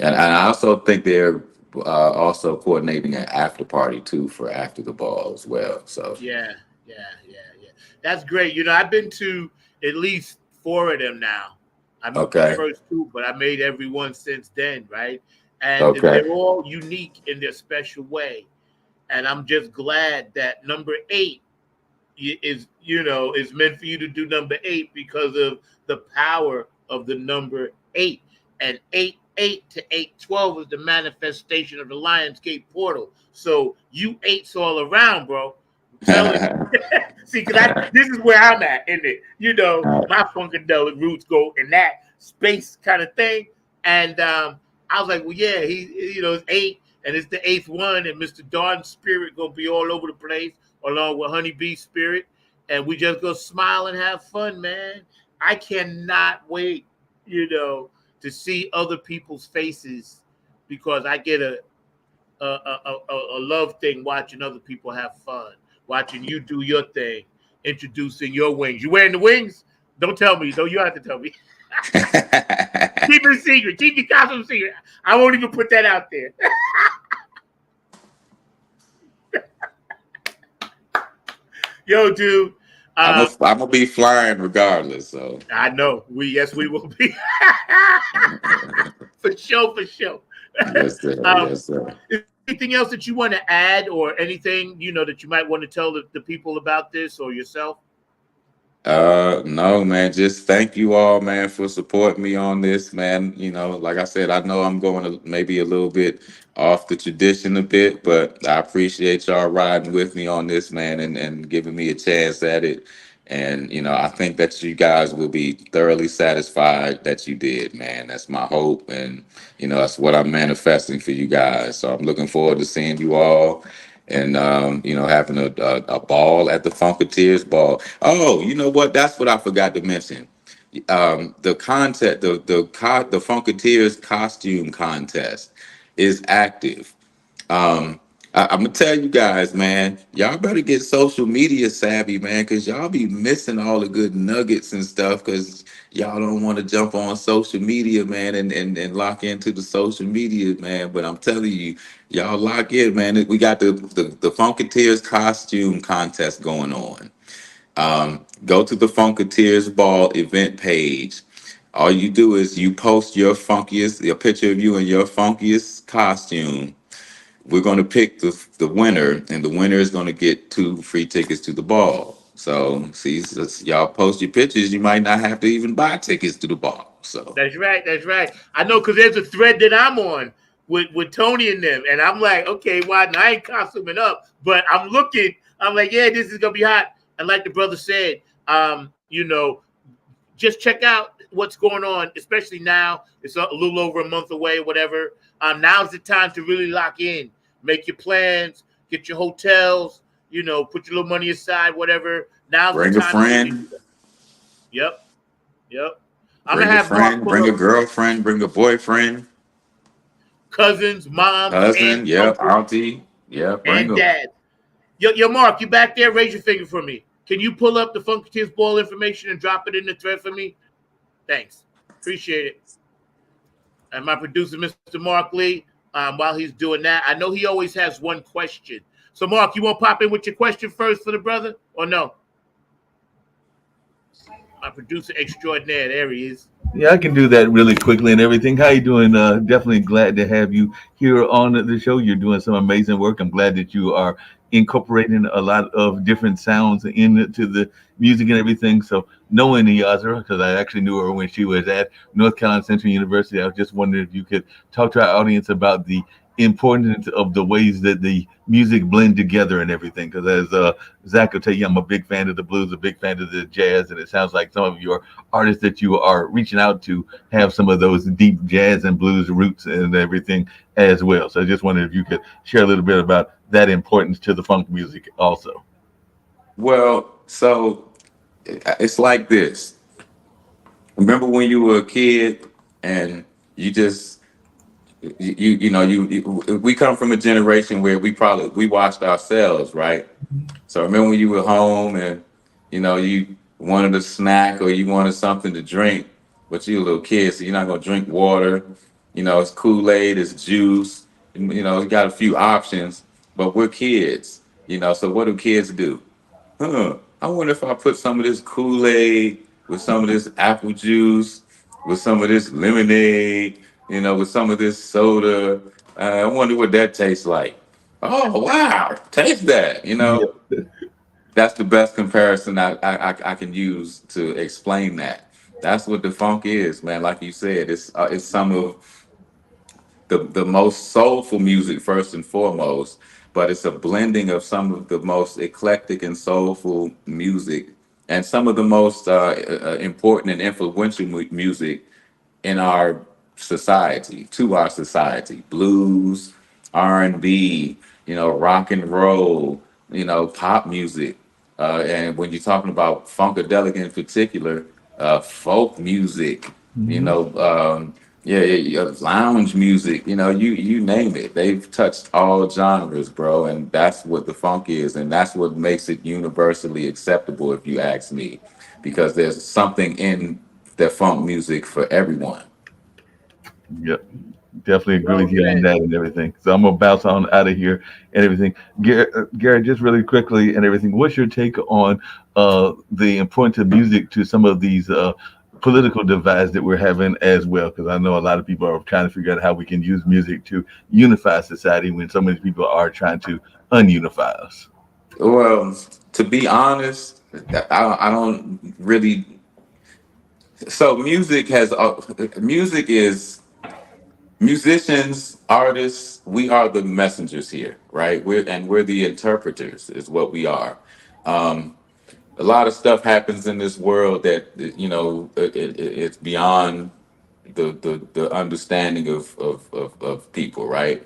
and I also think they're also coordinating an after party too for after the ball as well. So, Yeah, yeah, yeah, yeah. That's great. I've been to at least 4 of them now. I missed the okay, first 2, but I made every one since then, right? And okay. they're all unique in their special way. And I'm just glad that number 8 is meant for you to do number 8 because of the power of the number 8. And 8 to 812 is the manifestation of the Lionsgate portal. So you eights all around, bro. I'm telling you. See, because this is where I'm at in it. My funkadelic roots go in that space kind of thing. And I was like, well, yeah, it's 8, and it's the 8th one, and Mr. Darden's spirit gonna be all over the place, along with Honeybee's spirit, and we just go smile and have fun, man. I cannot wait, to see other people's faces, because I get a love thing watching other people have fun, watching you do your thing, introducing your wings. You wearing the wings? Don't tell me. Don't you have to tell me. Keep it a secret. Keep your costume secret. I won't even put that out there. Yo, dude. I'm gonna be flying regardless. So I know. We will be. For sure. yes, sir. Yes, sir. Is there anything else that you want to add, or anything that you might want to tell the people about this or yourself? No, man, just thank you all, man, for supporting me on this, man. Like I said, I know I'm going to maybe a little bit off the tradition a bit, but I appreciate y'all riding with me on this, man, and giving me a chance at it. And, I think that you guys will be thoroughly satisfied that you did, man. That's my hope. And, that's what I'm manifesting for you guys. So I'm looking forward to seeing you all and having a ball at the Funkateers ball. Oh, you know what? That's what I forgot to mention. The contest, the Funkateers costume contest is active. I'm gonna tell you guys, man, y'all better get social media savvy, man, because y'all be missing all the good nuggets and stuff because y'all don't want to jump on social media, man, and lock into the social media, man. But I'm telling you, y'all lock in, man. We got the Funkateers costume contest going on. Go to the Funkateers Ball event page. All you do is you post your picture of you in your funkiest costume. We're going to pick the winner, and the winner is going to get 2 free tickets to the ball. So, see, y'all post your pictures, you might not have to even buy tickets to the ball. So That's right. I know, because there's a thread that I'm on with Tony and them, and I'm like, okay, why? I ain't costuming up, but I'm looking. I'm like, yeah, this is gonna be hot. And like the brother said, just check out what's going on, especially now. It's a little over a month away, whatever. Now's the time to really lock in, make your plans, get your hotels, put your little money aside, whatever. Now's bring the a time. friend. Yep. I'm Bring gonna a have Mark friend, bring a girlfriend, bring a boyfriend, cousins, moms, cousin, aunts, yep, uncles, auntie, yeah, bring and them. dads. Yo, Mark, you back there? Raise your finger for me. Can you pull up the Funkateers Ball information and drop it in the thread for me? Thanks. Appreciate it. And my producer, Mr. Mark Lee, while he's doing that, I know he always has one question. So, Mark, you want to pop in with your question first for the brother, or no? My producer extraordinaire, there he is. Yeah, I can do that really quickly and everything. How you doing? Definitely glad to have you here on the show. You're doing some amazing work. I'm glad that you are incorporating a lot of different sounds into the music and everything. So knowing Yazra, because I actually knew her when she was at North Carolina Central University, I was just wondering if you could talk to our audience about the importance of the ways that the music blend together and everything. Because as Zach will tell you, I'm a big fan of the blues, a big fan of the jazz, and it sounds like some of your artists that you are reaching out to have some of those deep jazz and blues roots and everything as well. So I just wondered if you could share a little bit about that importance to the funk music also. Well, so it's like this. Remember when you were a kid and you just we come from a generation where we watched ourselves, right? So remember when you were home and you wanted a snack or you wanted something to drink, but you're a little kid, so you're not gonna drink water. You know, it's Kool-Aid, it's juice. You know, you got a few options, but we're kids. You know, so what do kids do? I wonder if I put some of this Kool-Aid with some of this apple juice, with some of this lemonade, you know, with some of this soda. I wonder what that tastes like. Oh wow, taste that. You know, Yeah. that's the best comparison I can use to explain that. That's what the funk is, man. Like you said, it's some of the most soulful music first and foremost, but it's a blending of some of the most eclectic and soulful music and some of the most important and influential music in our society, to our society. Blues, R&B, you know, rock and roll, you know, pop music. And when you're talking about funkadelic in particular, folk music, you Mhm. know, lounge music, you know, you name it. They've touched all genres, bro, and that's what the funk is, and that's what makes it universally acceptable, if you ask me, because there's something in the funk music for everyone. Yep. Definitely agree Well with you on said. that and everything. So I'm gonna bounce on out of here and everything. Garrett, just really quickly and everything. What's your take on the importance of music to some of these political divides that we're having as well? Because I know a lot of people are trying to figure out how we can use music to unify society when so many people are trying to unify us. Well, to be honest, I don't really. So music is musicians, artists. We are the messengers here, right? We're the interpreters, is what we are. Um, a lot of stuff happens in this world that you know it's beyond the understanding of people, right?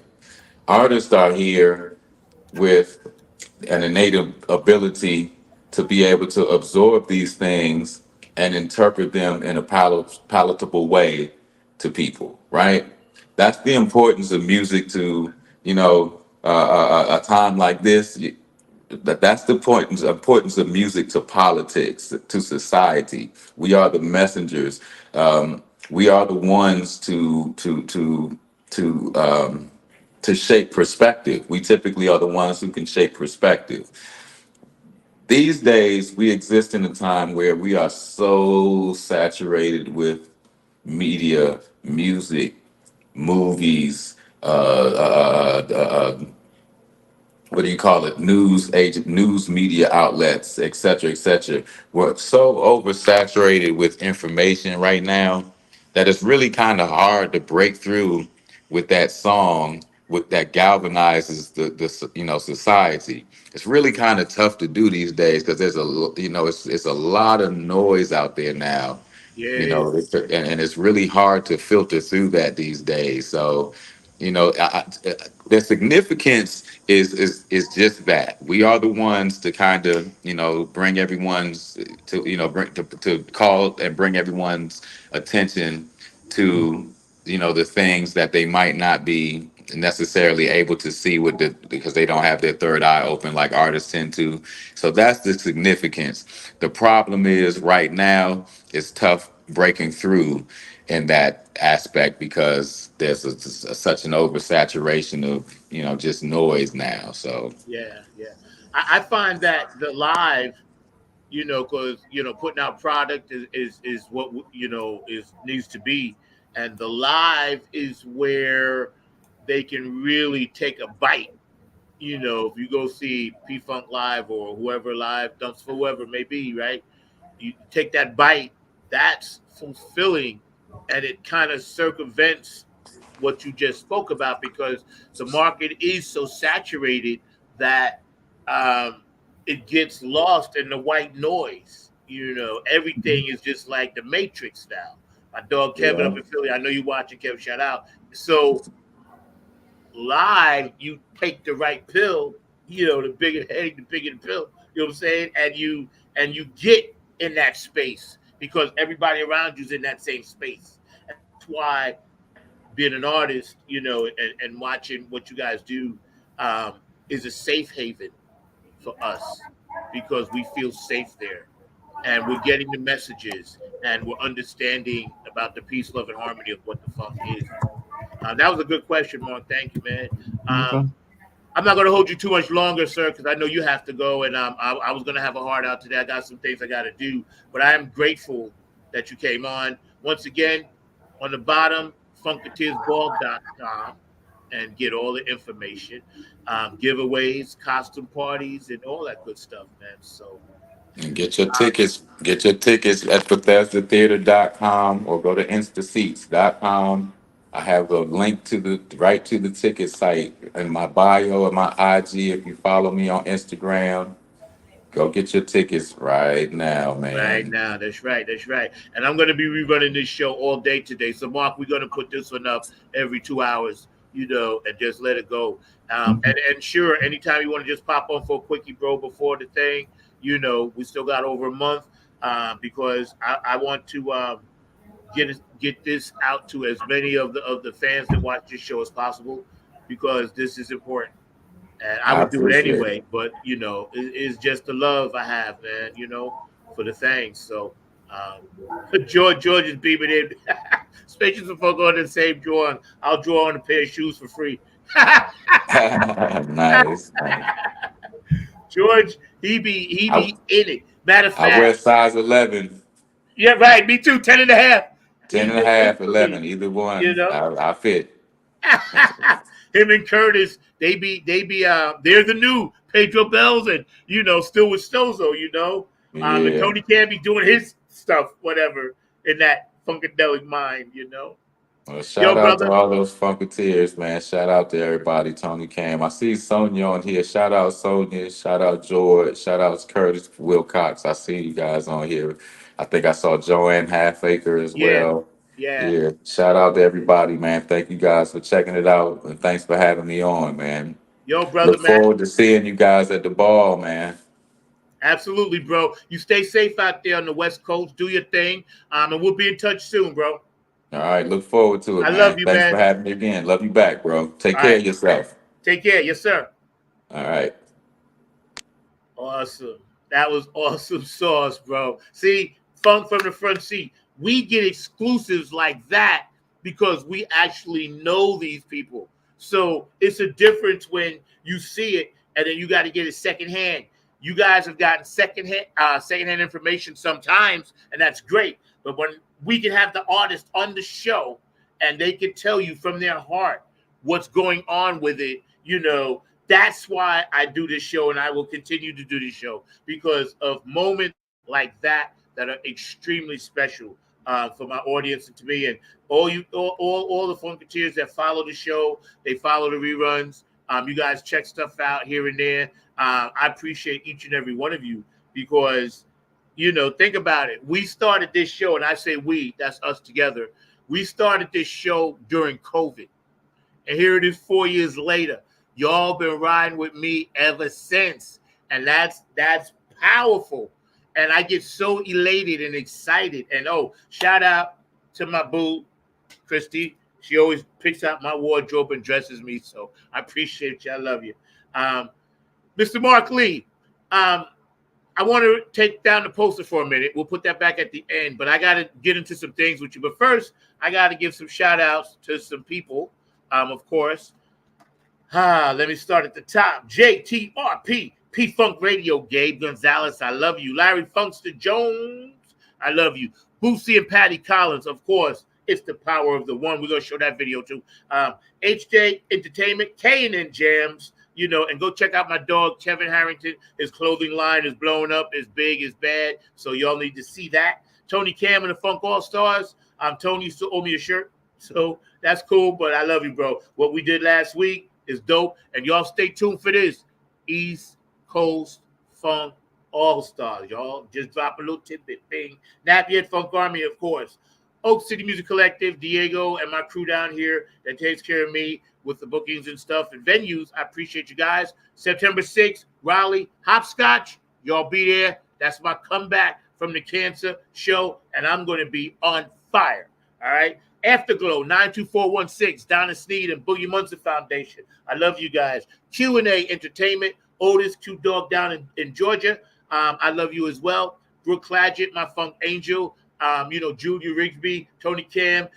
Artists are here with an innate ability to be able to absorb these things and interpret them in a palatable way to people, right? That's the importance of music to, you know, a time like this. That's the importance of music to politics, to society. We are the messengers. We are the ones to shape perspective. We typically are the ones who can shape perspective. These days, we exist in a time where we are so saturated with media, music, movies, what do you call it, news media outlets, et cetera, et cetera. We're so oversaturated with information right now that it's really kind of hard to break through with that song with that galvanizes the you know society. It's really kind of tough to do these days because you know it's a lot of noise out there now, Yeah, you it know, is. and it's really hard to filter through that these days. So, you know, the significance is just that we are the ones to kind of, you know, bring everyone's to, you know, to call and bring everyone's attention to, you know, the things that they might not be necessarily able to see with because they don't have their third eye open like artists tend to. So that's the significance. The problem is right now it's tough breaking through in that aspect because there's such an oversaturation of, you know, just noise now. So Yeah, yeah. I find that the live, because putting out product is what is needs to be, and the live is where they can really take a bite. If you go see P Funk live or whoever live, Dunks for whoever it may be, right? You take that bite, that's fulfilling, and it kind of circumvents what you just spoke about because the market is so saturated that it gets lost in the white noise. Everything is just like the Matrix now. My dog Kevin yeah. up in Philly, I know you watching, Kevin, shout out. So live, you take the right pill, the bigger the headache, the bigger the pill, you know what I'm saying? And you get in that space because everybody around you's in that same space. And that's why being an artist, and watching what you guys do is a safe haven for us because we feel safe there. and we're getting the messages, and we're understanding about the peace, love, and harmony of what the funk is. That was a good question, Mark. Thank you, man. Okay. I'm not going to hold you too much longer, sir, because I know you have to go, and I was going to have a heart out today. I got some things I got to do, but I am grateful that you came on. Once again, on the bottom, FUNKATEERSBall.com, and get all the information, giveaways, costume parties, and all that good stuff, man. So And get your tickets. Get your tickets at BethesdaTheater.com or go to InstaSeats.com. I have a link to the ticket site in my bio and my IG. If you follow me on Instagram, go get your tickets right now, right man. now, that's right, that's right. And I'm going to be rerunning this show all day today. So, Mark, we're going to put this one up every 2 hours, and just let it go. And sure, anytime you want to just pop on for a quickie, bro, before the thing, we still got over a month because I want to get this out to as many of the fans that watch this show as possible, because this is important. And I I would do it appreciate it. anyway, but it's just the love I have, man, for the things. So George is beaming in. Especially if I go on the same drawing, I'll draw on a pair of shoes for free. Nice. George, he be in it. Matter of I wear fact, size 11, yeah, right. Me too. 10 and a half. 10 He and a did it half, for me. 11. Either You one, know. I fit. Him and Curtis, they're the new Pedro Bells, and still with Stozo, and Yeah. Tony Canby doing his stuff, whatever, in that funkadelic mind. Well, shout Yo, out to brother. all those Funkateers, man. Shout out to everybody. Tony Cam. I see Sonia on here. Shout out Sonia. Shout out George. Shout out Curtis Wilcox. I see you guys on here. I think I saw Joanne Halfacre as Yeah, well. yeah. Yeah. Shout out to everybody, man. Thank you guys for checking it out. And thanks for having me on, man. Yo, brother, Look man. forward to seeing you guys at the ball, man. Absolutely, bro. You stay safe out there on the West Coast. Do your thing, and we'll be in touch soon, bro. All right. Look forward to it, I love man. you, Thanks for man. having me again. Love you back, bro. Take All care right. of yourself. Take care. Yes, sir. All right. Awesome. That was awesome sauce, bro. See, Funk from the front seat. We get exclusives like that because we actually know these people. So it's a difference when you see it and then you got to get it secondhand. You guys have gotten secondhand information sometimes, and that's great. But when we can have the artist on the show and they can tell you from their heart what's going on with it, that's why I do this show, and I will continue to do this show, because of moments like that are extremely special for my audience and to me. And all the Funkateers that follow the show, they follow the reruns. You guys check stuff out here and there. I appreciate each and every one of you because, think about it. We started this show, and I say we, that's us together. We started this show during COVID. And here it is 4 years later. Y'all been riding with me ever since. And that's powerful. And I get so elated and excited. And shout out to my boo, Christy. She always picks out my wardrobe and dresses me. So I appreciate you. I love you. Mr. Mark Lee, I want to take down the poster for a minute. We'll put that back at the end. But I got to get into some things with you. But first, I got to give some shout outs to some people. Of course. Let me start at the top. JTRP, P-Funk Radio, Gabe Gonzalez, I love you. Larry Funkster Jones, I love you. Boosie and Patty Collins, of course, it's the power of the one. We're going to show that video too. HJ Entertainment, K&N Jams, and go check out my dog, Kevin Harrington. His clothing line is blowing up, is big, is bad, so y'all need to see that. Tony Cam and the Funk All-Stars. Tony used to owe me a shirt, so that's cool, but I love you, bro. What we did last week is dope, and y'all stay tuned for this East Coast Funk All-Stars. Y'all just drop a little tidbit thing. Napier Funk Army, of course. Oak City Music Collective, Diego, and my crew down here that takes care of me with the bookings and stuff and venues. I appreciate you guys. September 6th, Raleigh, Hopscotch. Y'all be there. That's my comeback from the cancer show, and I'm going to be on fire. All right? Afterglow, 92416, Donna Sneed and Boogie Munson Foundation. I love you guys. Q&A Entertainment, Otis Q Dog down in Georgia. I love you as well. Brooke Clagett, my funk angel, Julia Rigsby, Tony Cam,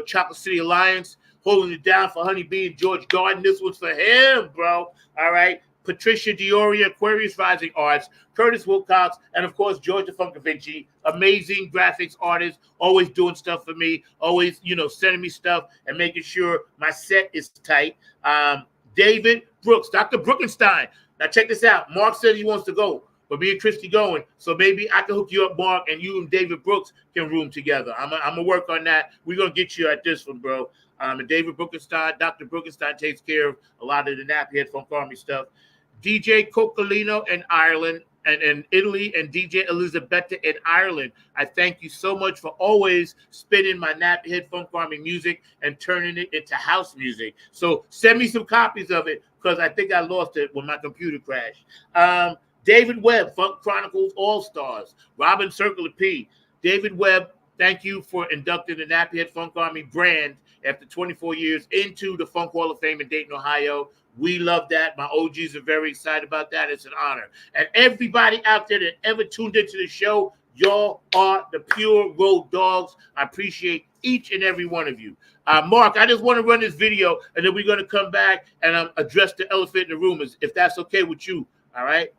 Chocolate City Alliance, holding it down for Honeybee and George Garden. This one's for him, bro. All right. Patricia Dioria, Aquarius Rising Arts, Curtis Wilcox, and of course, Georgia Funkavinci, amazing graphics artist, always doing stuff for me, always, sending me stuff and making sure my set is tight. David Brooks, Dr. Brookenstein. Now check this out. Mark says he wants to go, but me and Christy going. So maybe I can hook you up, Mark, and you and David Brooks can room together. I'm going to work on that. We're going to get you at this one, bro. And David Brookenstein, Dr. Brookenstein takes care of a lot of the Nappyhead Funk Army stuff. DJ Coccolino in Ireland and in Italy, and DJ Elisabetta in Ireland. I thank you so much for always spinning my Nappyhead Funk Army music and turning it into house music. So send me some copies of it because I think I lost it when my computer crashed. David Webb, Funk Chronicles All-Stars. Robin Circular P. David Webb, thank you for inducting the Nappyhead Funk Army brand after 24 years into the Funk Hall of Fame in Dayton, Ohio. We love that. My OGs are very excited about that. It's an honor. And everybody out there that ever tuned into the show, y'all are the pure road dogs. I appreciate each and every one of you. Mark, I just want to run this video, and then we're going to come back and address the elephant in the room, if that's okay with you. All right?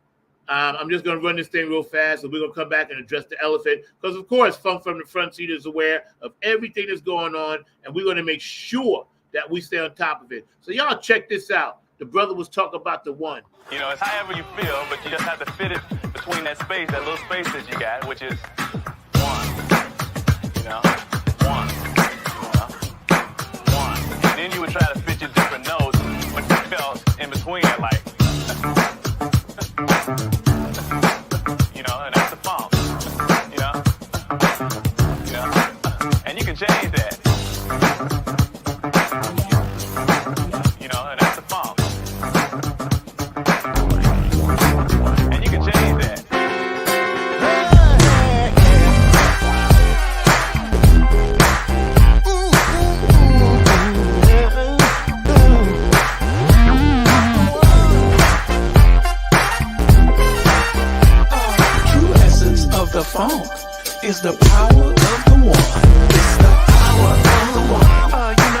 I'm just going to run this thing real fast, and we're going to come back and address the elephant. Because, of course, Funk from the Front Seat is aware of everything that's going on, and we're going to make sure that we stay on top of it. So y'all check this out. The brother was talking about the one. It's however you feel, but you just have to fit it between that space, that little space that you got, which is one. One. One. And then you would try to fit your different notes, but you felt in between it, like, and that's the funk. And you can change that. The funk is the power of the one. It's the power of the one.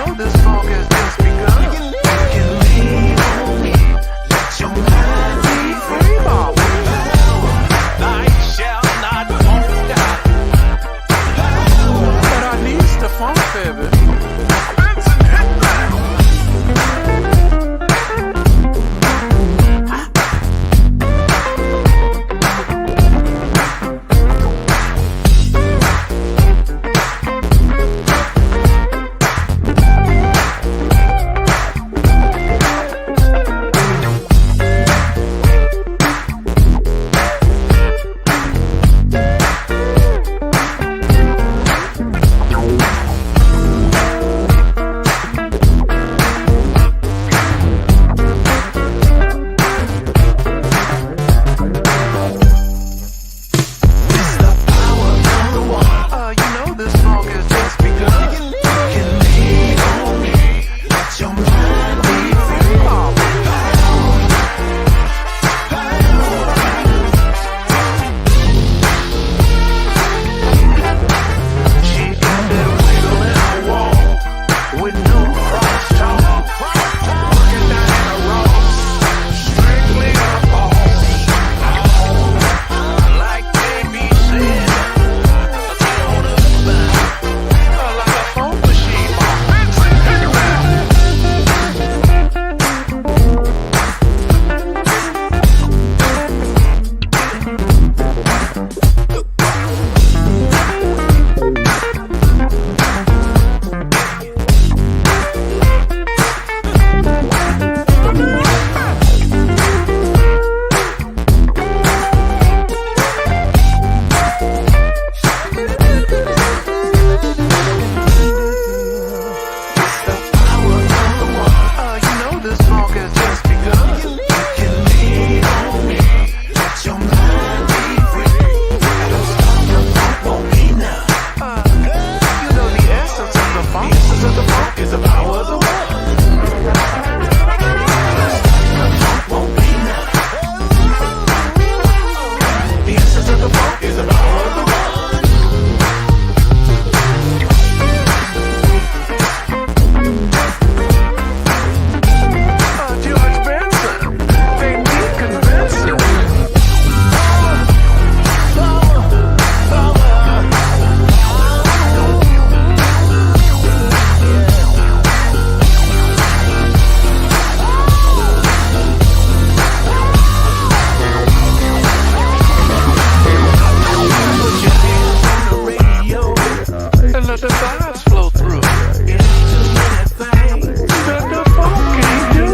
the vibes flow through. It's too many things that the funk can't do.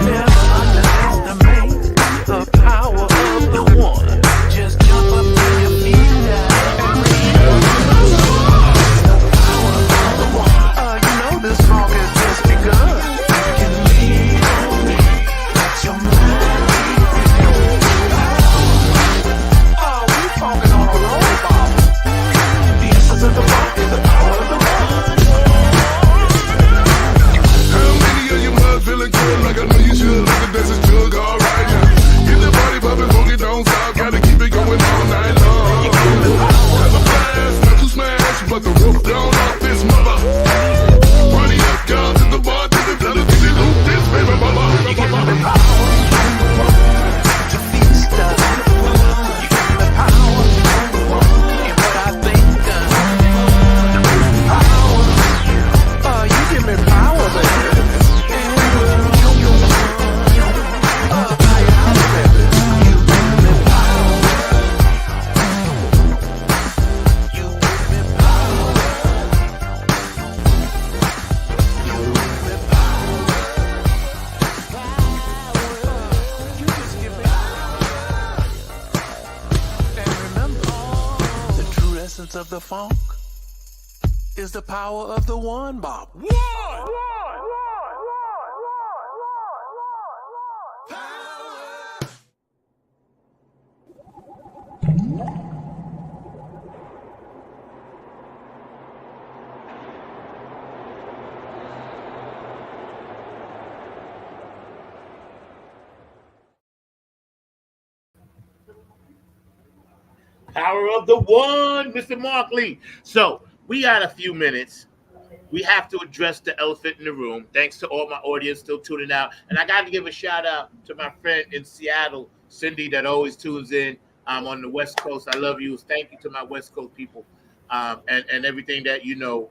Never underestimate the power of the one. Just jump up to your feet and you know this funk has just begun. You can lean on me, let your mind we funkin' on a roll ball. The essence of the funk is the power of the one. How many of you mud feeling good like I know you should? Look at this is jug all right now. Get the body poppin', funky, don't stop. Gotta keep it going all night long. Have a blast, not to smash, but the roof down off this mother. Running up, girl, to the bar, to the blood, to the loop, this baby mama. You give me the power to feast us. You give me the power in what I think of. Power, you give me power, baby. Of the funk is the power of the one, Bob. One! Power of the one, Mr. Markley. So we got a few minutes. We have to address the elephant in the room. Thanks to all my audience still tuning out. And I got to give a shout out to my friend in Seattle, Cindy, that always tunes in on the West Coast. I love you. Thank you to my West Coast people and everything that,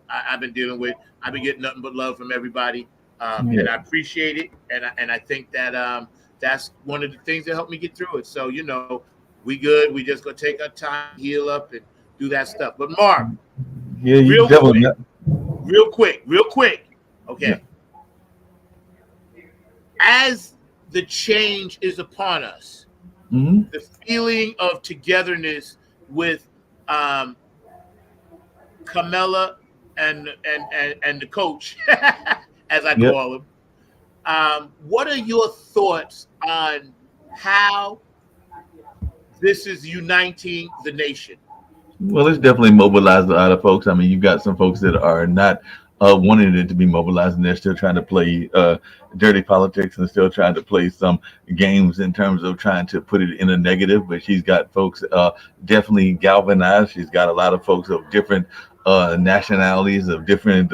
I've been dealing with. I've been getting nothing but love from everybody. And I appreciate it. And I think that that's one of the things that helped me get through it. So, we good. We just gonna take our time, heal up, and do that stuff. But Mark, real quick. Okay. Yeah. As the change is upon us, the feeling of togetherness with Camilla and the coach, as I call him. What are your thoughts on how this is uniting the nation? Well, it's definitely mobilized a lot of folks. I mean, you've got some folks that are not wanting it to be mobilized, and they're still trying to play dirty politics and still trying to play some games in terms of trying to put it in a negative. But she's got folks definitely galvanized. She's got a lot of folks of different nationalities, of different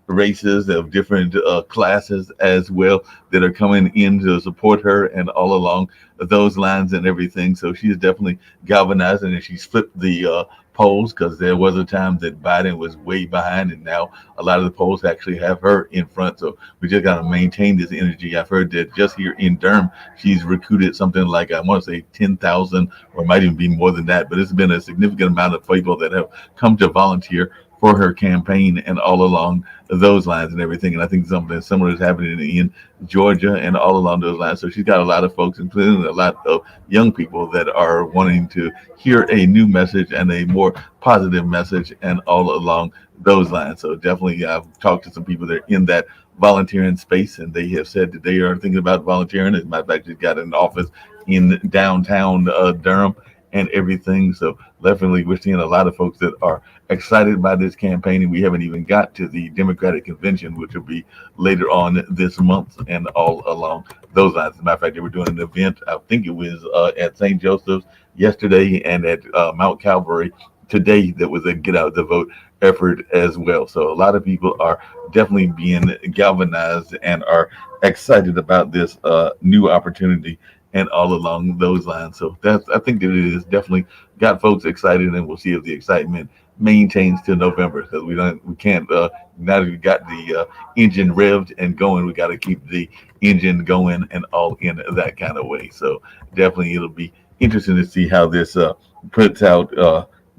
races, of different classes as well, that are coming in to support her and all along those lines and everything. So she's definitely galvanizing, and she's flipped the polls, because there was a time that Biden was way behind, and now a lot of the polls actually have her in front. So we just got to maintain this energy. I've heard that just here in Durham, she's recruited something like, I want to say 10,000, or it might even be more than that, but it's been a significant amount of people that have come to volunteer for her campaign and all along those lines and everything. And I think something similar is happening in Georgia and all along those lines. So she's got a lot of folks, including a lot of young people, that are wanting to hear a new message and a more positive message and all along those lines. So definitely I've talked to some people that are in that volunteering space, and they have said that they are thinking about volunteering. As a matter of fact, she's got an office in downtown Durham and everything. So definitely we're seeing a lot of folks that are excited by this campaign, and we haven't even got to the Democratic convention, which will be later on this month and all along those lines. As a matter of fact, they were doing an event, I think it was at St. Joseph's yesterday and at Mount Calvary today, that was a get out the vote effort as well. So a lot of people are definitely being galvanized and are excited about this new opportunity and all along those lines. So I think that it has definitely got folks excited, and we'll see if the excitement maintains till November, because we can't now that we got the engine revved and going, we got to keep the engine going and all in that kind of way. So definitely it'll be interesting to see how this puts out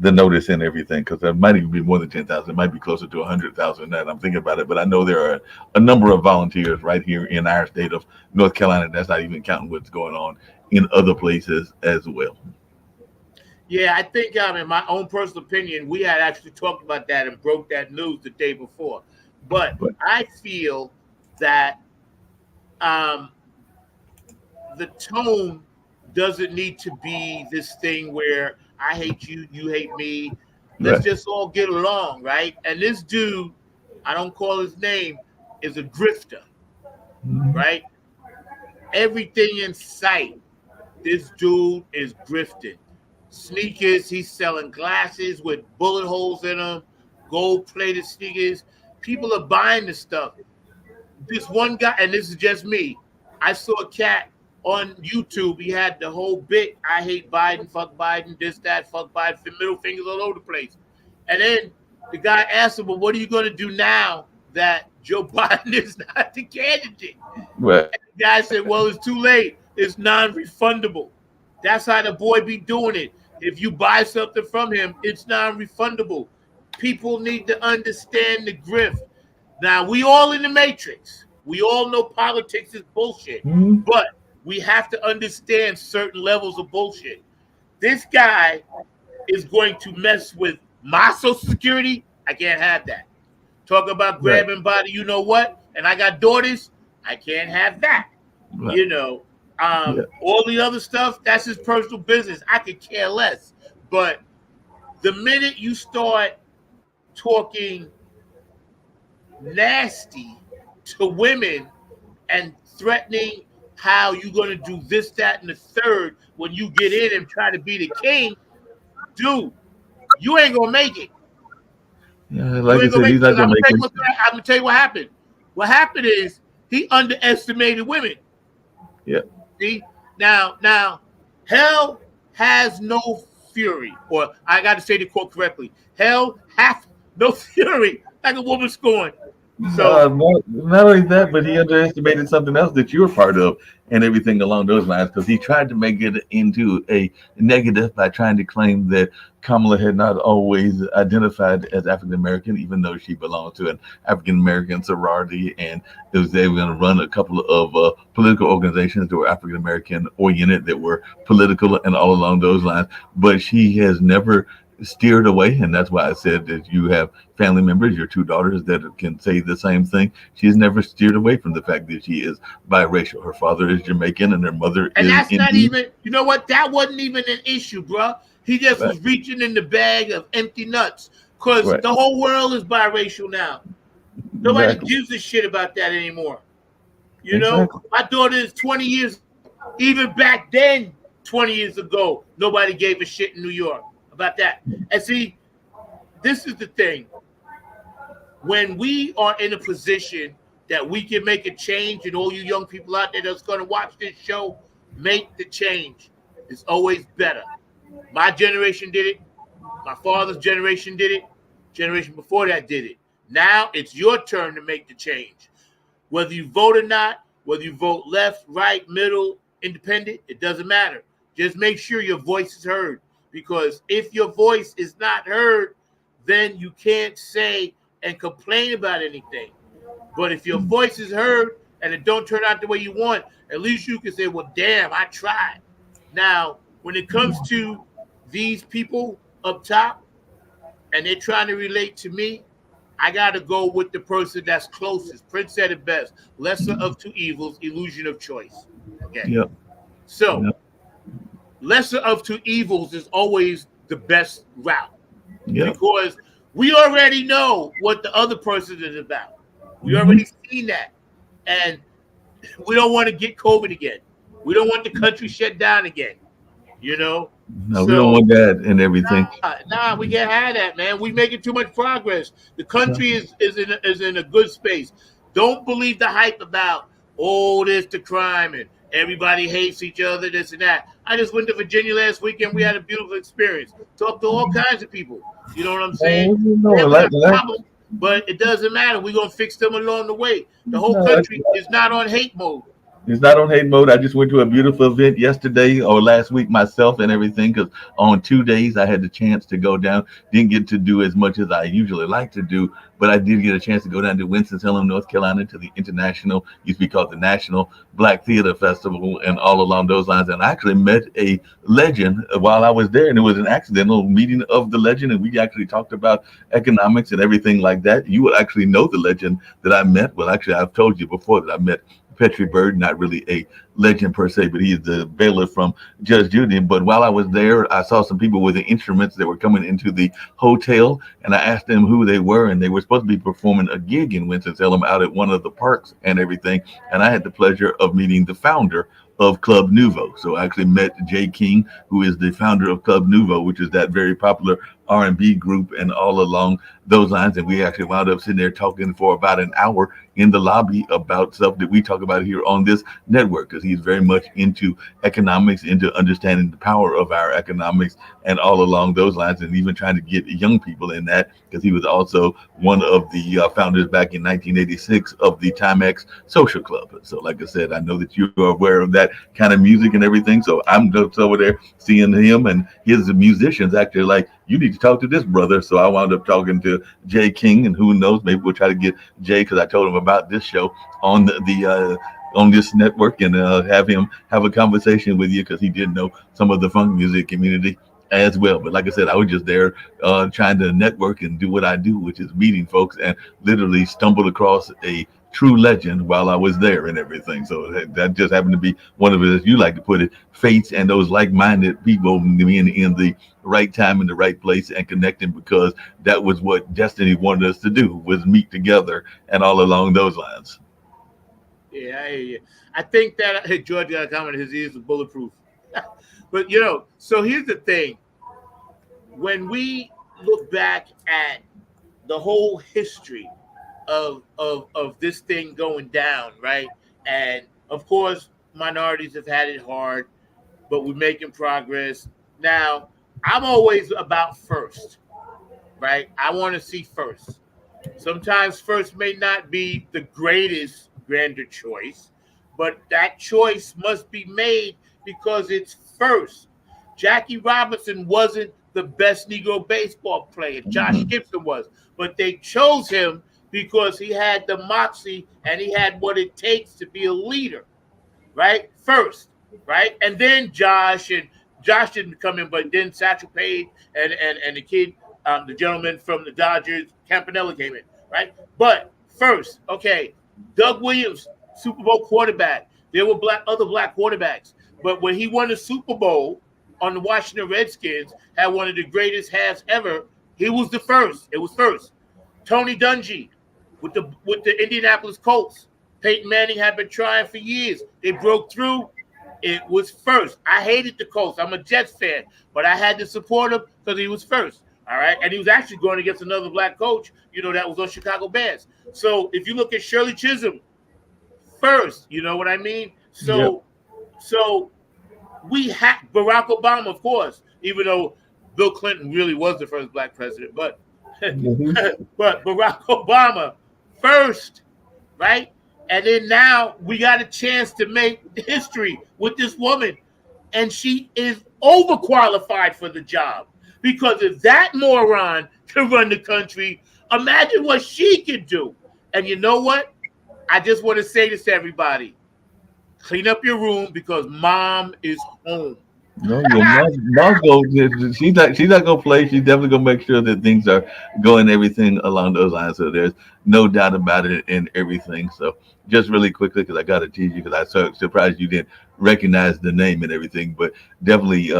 the notice and everything, because there might even be more than 10,000. It might be closer to 100,000 now that I'm thinking about it. But I know there are a number of volunteers right here in our state of North Carolina. That's not even counting what's going on in other places as well. Yeah, I think, in my own personal opinion, we had actually talked about that and broke that news the day before. But I feel that the tone doesn't need to be this thing where I hate you, you hate me. Let's just all get along, right? And this dude, I don't call his name, is a grifter, right? Everything in sight, this dude is grifting. Sneakers, he's selling glasses with bullet holes in them, gold-plated sneakers. People are buying this stuff. This one guy, and this is just me, I saw a cat on YouTube. He had the whole bit, I hate Biden, fuck Biden, this, that, fuck Biden, middle fingers all over the place. And then the guy asked him, well, what are you going to do now that Joe Biden is not the candidate? Right. And the guy said, well, it's too late. It's non-refundable. That's how the boy be doing it. If you buy something from him, it's non-refundable. People need to understand the grift. Now, we all in the matrix. We all know politics is bullshit. But we have to understand certain levels of bullshit. This guy is going to mess with my Social Security. I can't have that. Talk about grabbing body, you know what? And I got daughters. I can't have that. Right. You know, all the other stuff, that's his personal business. I could care less. But the minute you start talking nasty to women and threatening how you're going to do this, that, and the third when you get in and try to be the king, dude, you ain't going to make it. Yeah, like I said, he's not going to make it. I'm going to tell you what happened. What happened is he underestimated women. Yeah. See? Now, hell has no fury. Or I got to say the quote correctly. Hell hath no fury like a woman scorned. So not only that, but he underestimated something else that you were part of and everything along those lines, because he tried to make it into a negative by trying to claim that Kamala had not always identified as African American, even though she belonged to an African American sorority, and they were going to run a couple of political organizations that were African American oriented, that were political and all along those lines. But she has never steered away, and that's why I said that you have family members, your two daughters, that can say the same thing. She's never steered away from the fact that she is biracial. Her father is Jamaican and her mother is that's Indian. not even, you know what, that wasn't even an issue, bro. He just was reaching in the bag of empty nuts, because the whole world is biracial now. Nobody gives a shit about that anymore. You know, my daughter is 20 years, even back then, 20 years ago, nobody gave a shit in New York about that. And see, this is the thing. When we are in a position that we can make a change, and all you young people out there that's going to watch this show, make the change. It's always better. My generation did it. My father's generation did it. Generation before that did it. Now it's your turn to make the change. Whether you vote or not, whether you vote left, right, middle, independent, it doesn't matter. Just make sure your voice is heard. Because if your voice is not heard, then you can't say and complain about anything. But if your voice is heard and it don't turn out the way you want, at least you can say, well, damn, I tried. Now, when it comes to these people up top and they're trying to relate to me, I got to go with the person that's closest. Prince said it best. Lesser of two evils, illusion of choice. Okay. Yep. So, lesser of two evils is always the best route. Yep. Because we already know what the other person is about. We already seen that. And we don't want to get COVID again. We don't want the country shut down again. You know? No, we don't want that and everything. Nah, we can't have that, man. We're making too much progress. The country is in a good space. Don't believe the hype about, this the crime and everybody hates each other, this and that. I just went to Virginia last weekend. We had a beautiful experience. Talked to all kinds of people. You know what I'm saying? Problem, but it doesn't matter. We're going to fix them along the way. The whole country is not on hate mode. It's not on hate mode. I just went to a beautiful event yesterday or last week myself and everything because on 2 days I had the chance to go down. Didn't get to do as much as I usually like to do, but I did get a chance to go down to Winston-Salem, North Carolina to the International, used to be called the National Black Theater Festival and all along those lines. And I actually met a legend while I was there, and it was an accidental meeting of the legend. And we actually talked about economics and everything like that. You would actually know the legend that I met. Well, actually, I've told you before that I met Petrie Bird, not really a legend per se, but he is the bailiff from Judge Judy. But while I was there, I saw some people with the instruments that were coming into the hotel, and I asked them who they were, and they were supposed to be performing a gig in Winston-Salem out at one of the parks and everything. And I had the pleasure of meeting the founder of Club Nouveau. So I actually met Jay King, who is the founder of Club Nouveau, which is that very popular R&B group, and all along those lines. And we actually wound up sitting there talking for about an hour in the lobby about stuff that we talk about here on this network, because he's very much into economics, into understanding the power of our economics and all along those lines, and even trying to get young people in that, because he was also one of the founders back in 1986 of the Timex Social Club. So like I said, I know that you are aware of that kind of music and everything. So I'm just over there seeing him and his musicians actually like, you need to talk to this brother. So I wound up talking to Jay King, and who knows, maybe we'll try to get Jay, because I told him about this show on the on this network, and have him have a conversation with you, because he did know some of the funk music community as well. But like I said, I was just there trying to network and do what I do, which is meeting folks, and literally stumbled across a true legend while I was there and everything. So that just happened to be one of it, as you like to put it, fates and those like-minded people being in the right time in the right place and connecting, because that was what destiny wanted us to do, was meet together and all along those lines. Yeah, I hear you. I think that George got a comment. His ears are bulletproof. But so here's the thing: when we look back at the whole history of this thing going down, right? And of course, minorities have had it hard, but we're making progress. Now, I'm always about first, right? I want to see first. Sometimes first may not be the greatest grander choice, but that choice must be made because it's first. Jackie Robinson wasn't the best Negro baseball player. Josh Gibson was, but they chose him because he had the moxie and he had what it takes to be a leader, right? First, right? And then Josh didn't come in, but then Satchel Paige and the kid, the gentleman from the Dodgers, Campanella, came in, right? But first, okay, Doug Williams, Super Bowl quarterback. There were other black quarterbacks, but when he won the Super Bowl on the Washington Redskins, had one of the greatest halves ever, he was the first. It was first. Tony Dungy with the Indianapolis Colts. Peyton Manning had been trying for years. They broke through. It was first. I hated the Colts. I'm a Jets fan, but I had to support him because he was first. All right. And he was actually going against another black coach, that was on Chicago Bears. So if you look at Shirley Chisholm, first, you know what I mean? So we had Barack Obama, of course, even though Bill Clinton really was the first black president, but but Barack Obama first, right? And then now we got a chance to make history with this woman, and she is overqualified for the job, because if that moron can run the country, imagine what she could do. And you know what? I just want to say this to everybody: clean up your room, because mom is home. No, she's not gonna play. She's definitely gonna make sure that things are going everything along those lines. So there's no doubt about it and everything. So just really quickly, because I gotta tease you, because I'm so surprised you didn't recognize the name and everything, but definitely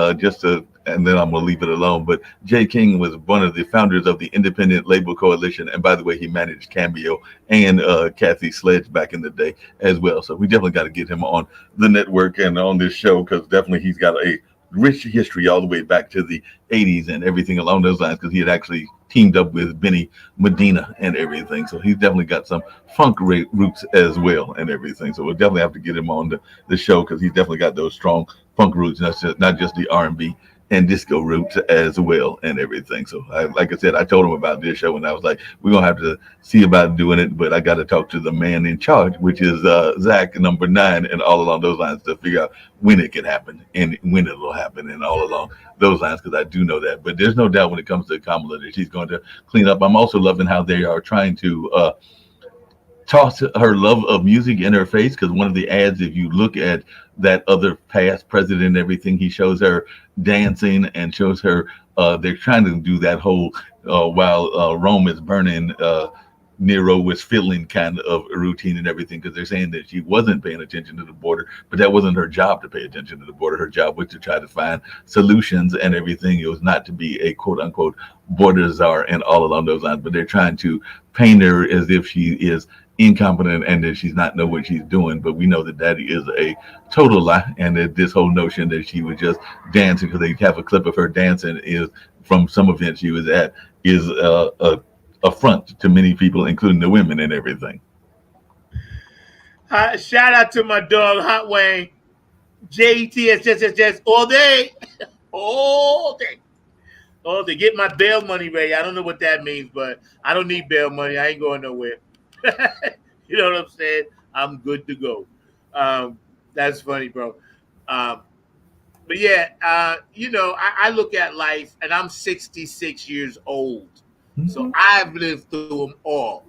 and then I'm gonna leave it alone. But Jay King was one of the founders of the Independent Label Coalition, and by the way, he managed Cameo and Kathy Sledge back in the day as well. So we definitely got to get him on the network and on this show, because definitely he's got a rich history all the way back to the 80s and everything along those lines, because he had actually teamed up with Benny Medina and everything. So he's definitely got some funk roots as well and everything. So we'll definitely have to get him on the show, because he's definitely got those strong funk roots, not just the R&B and disco roots as well and everything. So like I said, I told him about this show and I was like, we're going to have to see about doing it, but I got to talk to the man in charge, which is Zach number 9 and all along those lines to figure out when it can happen and when it will happen and all along those lines, because I do know that. But there's no doubt when it comes to Kamala that she's going to clean up. I'm also loving how they are trying to toss her love of music in her face, because one of the ads, if you look at that other past president and everything, he shows her dancing and shows her they're trying to do that whole while Rome is burning, Nero was fiddling kind of routine and everything, because they're saying that she wasn't paying attention to the border, but that wasn't her job to pay attention to the border. Her job was to try to find solutions and everything. It was not to be a quote unquote border czar and all along those lines, but they're trying to paint her as if she is incompetent and that she's not know what she's doing. But we know that that is a total lie, and that this whole notion that she was just dancing, because they have a clip of her dancing is from some event she was at, is a affront to many people, including the women and everything. Shout out to my dog Hot Wayne, JETS all day, all day. Oh, they get my bail money ready. I don't know what that means, but I don't need bail money. I ain't going nowhere. You know what I'm saying? I'm good to go. That's funny, bro. But yeah, you know, I look at life, and I'm 66 years old. So I've lived through them all.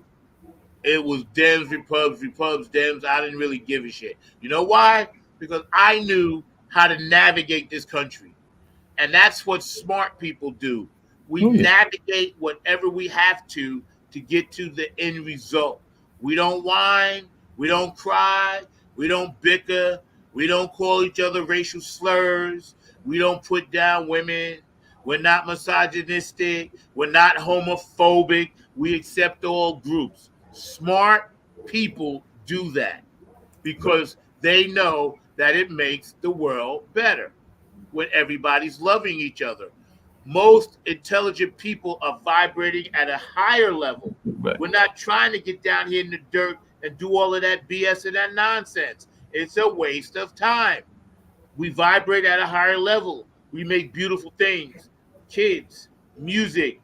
It was Dems, Repubs, Dems. I didn't really give a shit. You know why? Because I knew how to navigate this country. And that's what smart people do. We navigate whatever we have to get to the end result. We don't whine. We don't cry. We don't bicker. We don't call each other racial slurs. We don't put down women. We're not misogynistic. We're not homophobic. We accept all groups. Smart people do that because they know that it makes the world better when everybody's loving each other. Most intelligent people are vibrating at a higher level. Right. We're not trying to get down here in the dirt and do all of that BS and that nonsense. It's a waste of time. We vibrate at a higher level. We make beautiful things. Kids, music.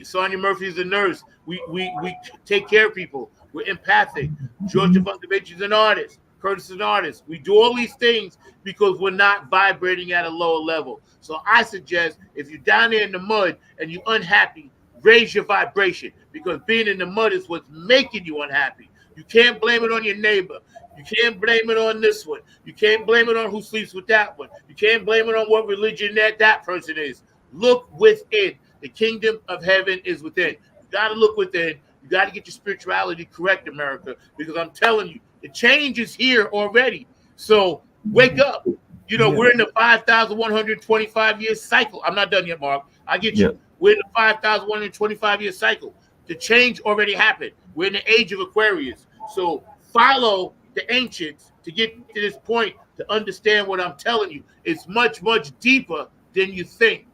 Sonia Murphy is a nurse. We take care of people. We're empathic. Georgia Funkadeelic is an artist. Curtis is an artist. We do all these things because we're not vibrating at a lower level. So I suggest if you're down there in the mud and you're unhappy, raise your vibration, because being in the mud is what's making you unhappy. You can't blame it on your neighbor. You can't blame it on this one. You can't blame it on who sleeps with that one. You can't blame it on what religion that person is. Look within. The kingdom of heaven is within. You got to look within. You got to get your spirituality correct, America, because I'm telling you, the change is here already. So wake up. You know, we're in the 5,125 year cycle. I'm not done yet, Mark. I get you. We're in the 5,125 year cycle. The change already happened. We're in the age of Aquarius. So follow the ancients to get to this point to understand what I'm telling you. It's much, much deeper than you think.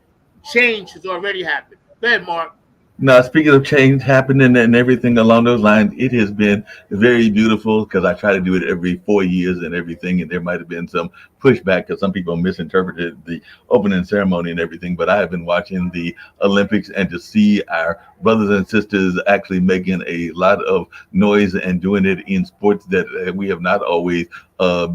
Change has already happened. Go ahead, Mark. Now, speaking of change happening and everything along those lines, it has been very beautiful because I try to do it every 4 years and everything, and there might have been some pushback because some people misinterpreted the opening ceremony and everything, but I have been watching the Olympics, and to see our brothers and sisters actually making a lot of noise and doing it in sports that we have not always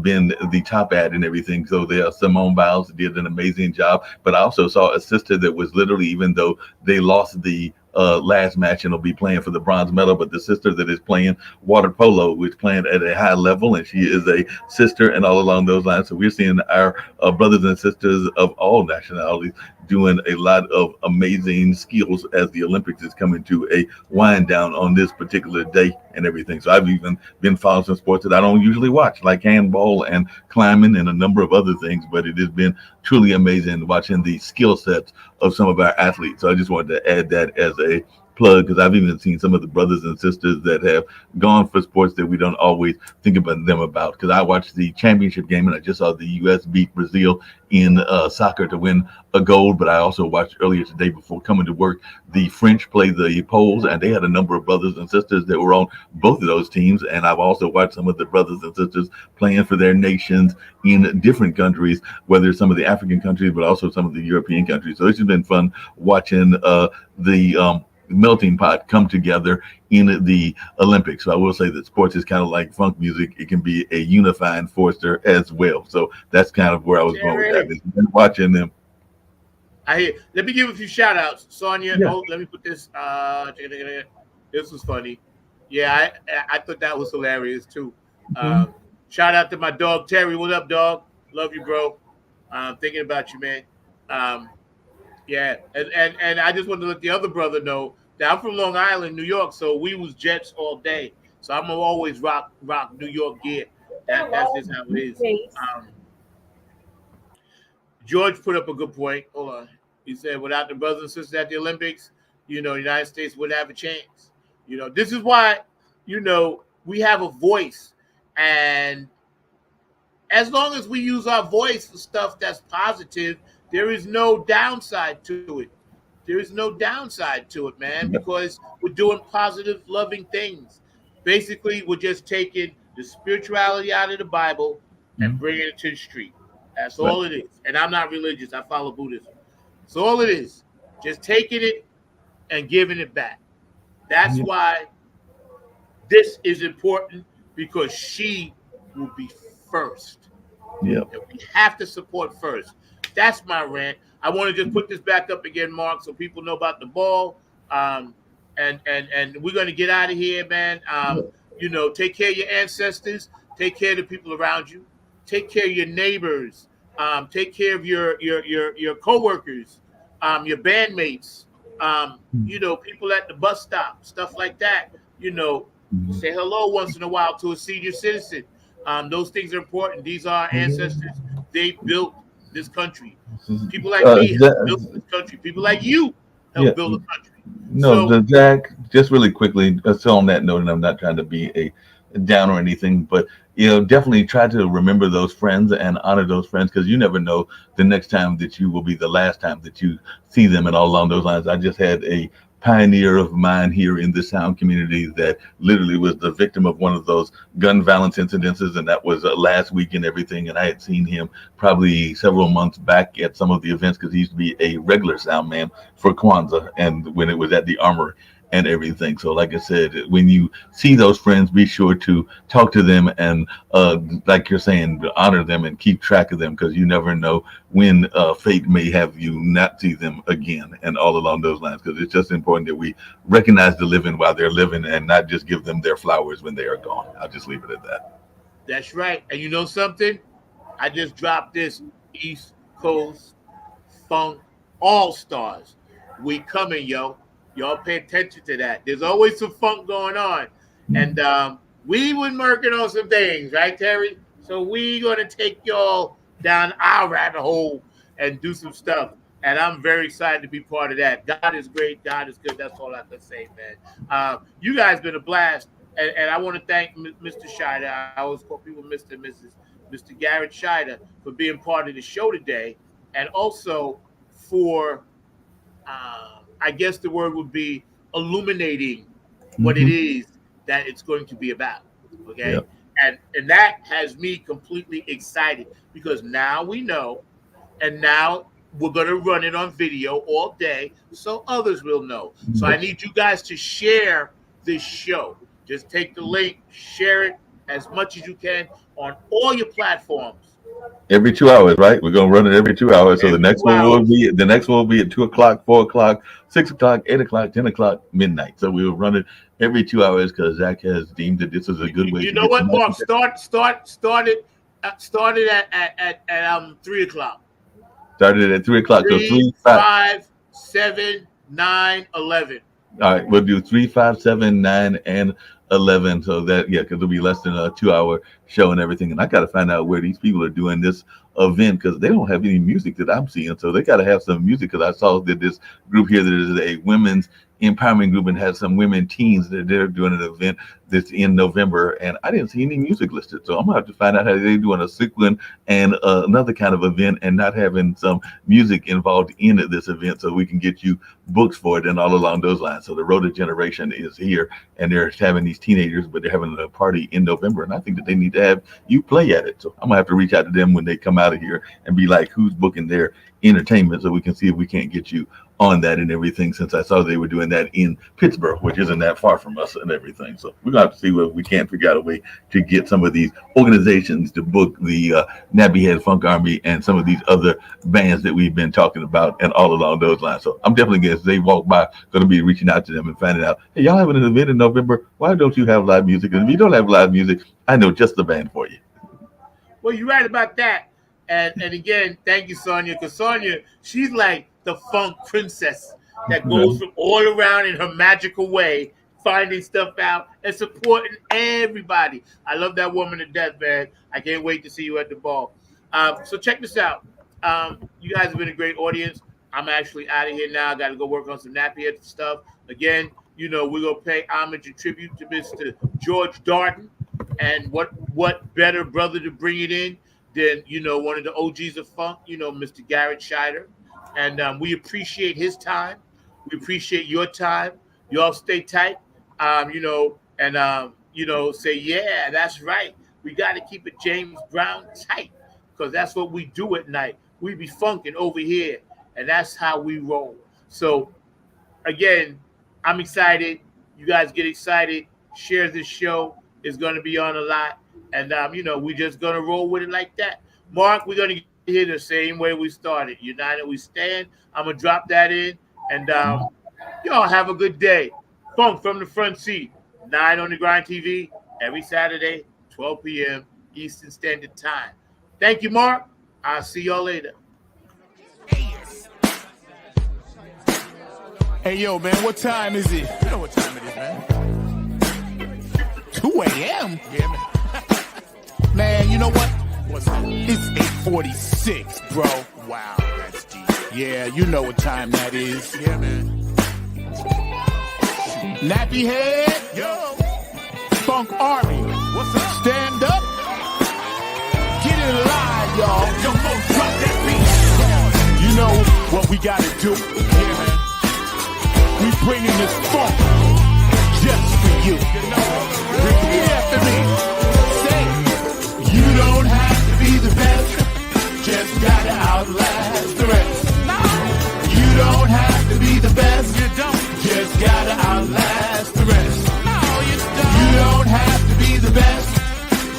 been the top at and everything. So there, Simone Biles did an amazing job, but I also saw a sister that was literally, even though they lost the last match and will be playing for the bronze medal, but the sister that is playing water polo, which is playing at a high level, and she is a sister and all along those lines. So we're seeing our brothers and sisters of all nationalities doing a lot of amazing skills as the Olympics is coming to a wind down on this particular day and everything. So I've even been following some sports that I don't usually watch, like handball and climbing and a number of other things, but it has been truly amazing watching the skill sets of some of our athletes. So I just wanted to add that as a plug, because I've even seen some of the brothers and sisters that have gone for sports that we don't always think about them about. Because I watched the championship game and I just saw the U.S. beat Brazil in soccer to win a gold. But I also watched earlier today before coming to work, the French play the Poles, and they had a number of brothers and sisters that were on both of those teams. And I've also watched some of the brothers and sisters playing for their nations in different countries, whether it's some of the African countries, but also some of the European countries. So it's just been fun watching the melting pot come together in the Olympics. So I will say that sports is kind of like funk music. It can be a unifying force there as well. So that's kind of where I was going with that. It's been watching them. I hear. Let me give a few shout outs. Sonia, Yeah. oh, let me put this. This was funny. Yeah, I thought that was hilarious too. Shout out to my dog Terry. What up, dog? Love you, bro. Thinking about you, man. Yeah, and I just wanted to let the other brother know that I'm from Long Island, New York, so we was Jets all day. So I'm gonna always rock New York gear. That's just how it is. George put up a good point. Hold on. He said, without the brothers and sisters at the Olympics, the United States wouldn't have a chance. This is why, we have a voice. And as long as we use our voice for stuff that's positive, there is no downside to it. There is no downside to it, man, because we're doing positive, loving things. Basically, we're just taking the spirituality out of the Bible and bringing it to the street. That's all it is. And I'm not religious. I follow Buddhism. So all it is, just taking it and giving it back. That's why this is important, because she will be first. Yeah. We have to support first. That's my rant. I want to just put this back up again, Mark, so people know about the ball. And we're going to get out of here, man. Take care of your ancestors. Take care of the people around you. Take care of your neighbors. Take care of your coworkers, your bandmates. People at the bus stop, stuff like that. Say hello once in a while to a senior citizen. Those things are important. These are our ancestors. They built this country. People like me have built this country. People like you help build the country. No, Zach, just really quickly, so on that note, and I'm not trying to be a down or anything, but definitely try to remember those friends and honor those friends, because you never know the next time that you will be the last time that you see them, and all along those lines. I just had a pioneer of mine here in the sound community that literally was the victim of one of those gun violence incidences, and that was last week and everything. And I had seen him probably several months back at some of the events, because he used to be a regular sound man for Kwanzaa, and when it was at the Armory and everything. So like I said, when you see those friends, be sure to talk to them and like you're saying, honor them and keep track of them, because you never know when fate may have you not see them again, and all along those lines. Because it's just important that we recognize the living while they're living and not just give them their flowers when they are gone. I'll just leave it at that. That's right. And you know something? I just dropped this East Coast Funk All-Stars. We coming, yo. Y'all pay attention to that. There's always some funk going on. And we been working on some things, right, Terry? So we going to take y'all down our rabbit hole and do some stuff. And I'm very excited to be part of that. God is great. God is good. That's all I can say, man. You guys been a blast. And I want to thank Mr. Shider. I always call people Mr. and Mr. Garrett Shider for being part of the show today. And also for... I guess the word would be illuminating what it is that it's going to be about. Okay. Yep. And that has me completely excited, because now we know, and now we're going to run it on video all day so others will know. So I need you guys to share this show. Just take the link, share it as much as you can on all your platforms. Every 2 hours, right? We're gonna run it every 2 hours. So the next one will be at 2 o'clock, 4 o'clock, 6 o'clock, 8 o'clock, 10 o'clock, midnight. So we will run it every 2 hours, because Zach has deemed that this is a good way. You know what, Mark? Started at 3 o'clock. Started at 3 o'clock. 3, 5, 7, 9, 11. All right, we'll do 3, 5, 7, 9, and 11. So that, because it'll be less than a 2 hour show and everything. And I got to find out where these people are doing this event, because they don't have any music that I'm seeing. So they got to have some music, because I saw that this group here, that is a women's empowerment group and has some women teens that they're doing an event that's in November, and I didn't see any music listed. So I'm gonna have to find out how they're doing a cycling and another kind of event and not having some music involved in this event, so we can get you books for it and all along those lines. So the Rhoda generation is here, and they're having these teenagers, but they're having a party in November, and I think that they need to have you play at it. So I'm gonna have to reach out to them when they come out of here and be like, who's booking their entertainment, so we can see if we can't get you on that and everything, since I saw they were doing that in Pittsburgh, which isn't that far from us and everything. So we're gonna have to see whether we can figure out a way to get some of these organizations to book the Nappy Head Funk Army and some of these other bands that we've been talking about and all along those lines. So I'm definitely going to, as they walk by, going to be reaching out to them and finding out, hey, y'all having an event in November? Why don't you have live music? And if you don't have live music, I know just the band for you. Well, you're right about that. And again, thank you, Sonia, because Sonia, she's like the funk princess that goes from all around in her magical way, finding stuff out and supporting everybody. I love that woman to death, man. I can't wait to see you at the ball. So check this out. You guys have been a great audience. I'm actually out of here now. I got to go work on some nappy head stuff. Again, you know, we're going to pay homage and tribute to Mr. George Darden. And what better brother to bring it in than, you know, one of the OGs of funk, you know, Mr. Garrett SHIDER. And we appreciate his time. We appreciate your time. You all stay tight, you know, and, you know, say, yeah, that's right. We got to keep it James Brown tight, because that's what we do at night. We be funking over here, and that's how we roll. So, again, I'm excited. You guys get excited. Share this show. It's going to be on a lot. And, you know, we're just going to roll with it like that. Mark, we're going to get here the same way we started. United we stand. I'm going to drop that in. And y'all have a good day. Funk from the front seat. 9 on the Grind TV every Saturday, 12 p.m. Eastern Standard Time. Thank you, Mark. I'll see y'all later. Hey, yo, man, what time is it? You know what time it is, man. 2 a.m.? Yeah, man. Man, you know what? What's up? It's 8:46, bro. Wow, that's deep. Yeah, you know what time that is. Yeah, man. Nappy Head, yo. Funk Army, what's up? Stand up. Get it live, y'all. Yo, drop that beat. You know what we gotta do. Yeah, man. We bringing this funk just for you. Repeat after me. Say, you don't have to be the best, just gotta outlast the rest. You don't have to be the best, you don't, just gotta outlast the rest. You don't have to be the best,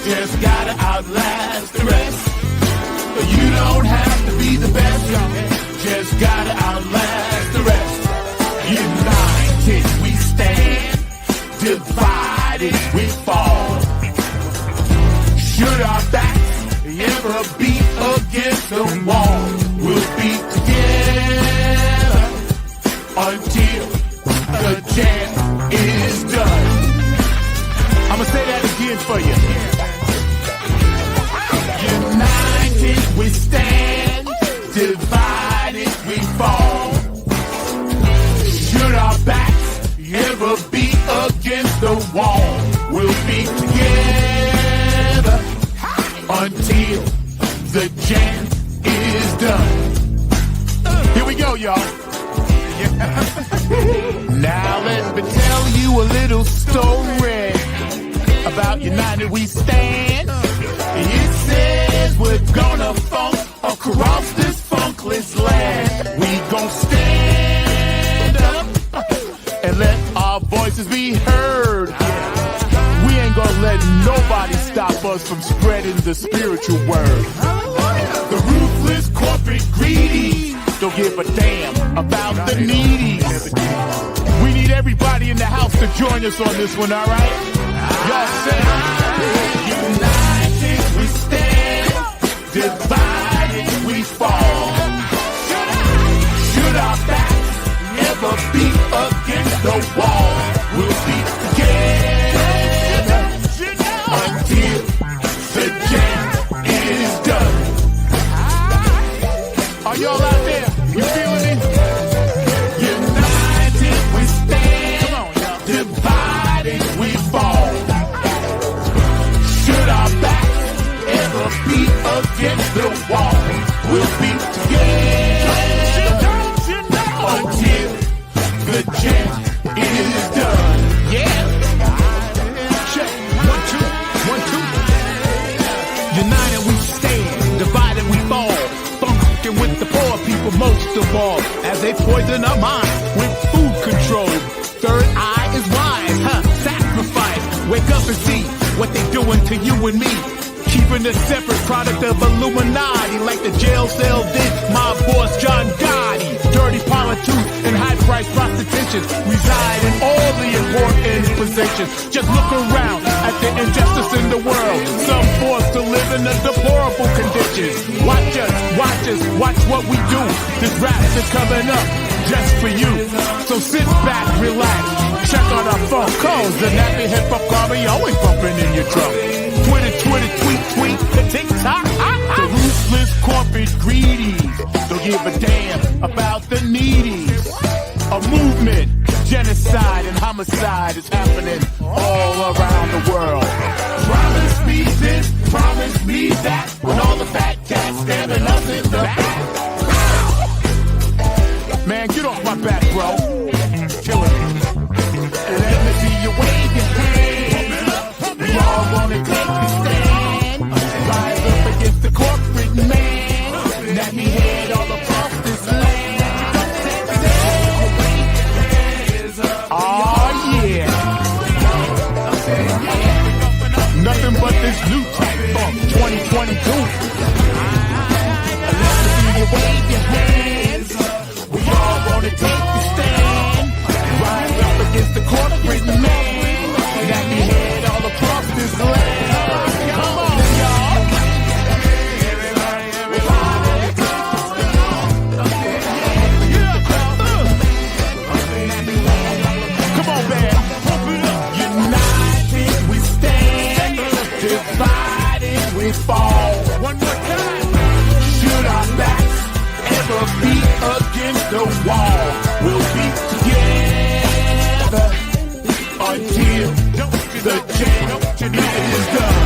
just gotta outlast the rest. You don't have to be the best, just gotta outlast the rest. United we stand, divided we fall. Should our backs ever be against the wall, we'll be together until the jam is done. I'ma say that again for you. United we stand, divided we fall. Should our backs ever be against the wall, we'll be together until the jam is done. Here we go, y'all. Now let me tell you a little story about United We Stand. It says we're gonna funk across this funkless land. We gon' stand up and let our voices be heard. We ain't gonna let nobody stop us from spreading the spiritual word. The ruthless corporate greedy don't give a damn about the needy. We need everybody in the house to join us on this one, alright? Y'all say, united we stand, divided we fall. Should our backs ever be against the wall, we'll be together until the jam is done. Are y'all out there? You feeling it? United we stand. fall as they poison our mind with food control. Third eye is wise, sacrifice. Wake up and see what they doing to you and me. Keeping a separate product of Illuminati, like the jail cell did my boss John Gotti. Dirty politics and high-priced prostitution reside in all the important positions. Just look around at the injustice in the world. Some forced to live in a deplorable conditions. Watch us, watch what we do. This rap is coming up just for you. So sit back, relax, check on our phone calls. The nappy hip-hop army always bumping in your truck. Twitter, tweet, TikTok. The ruthless corporate greedies don't give a damn about the needy. A movement, genocide and homicide is happening all around the world. Promise me this, promise me that, when all the fat cats stabbing us in the back. Man, get off my back, bro. Killing me. Let me see you wave your hand. We all wanna take the stand. Rise up against the corporate man. Let me head all across this land. Oh yeah. Nothing but this new type funk 2022. Let me see you wave your hands. We all wanna take the stand. Rise up against the corporate man. Let me head all across this land. Come on, y'all. Come on, man. United we stand. Divided we fall. One more time. Should our backs ever be against the wall, we'll be together until the change is done.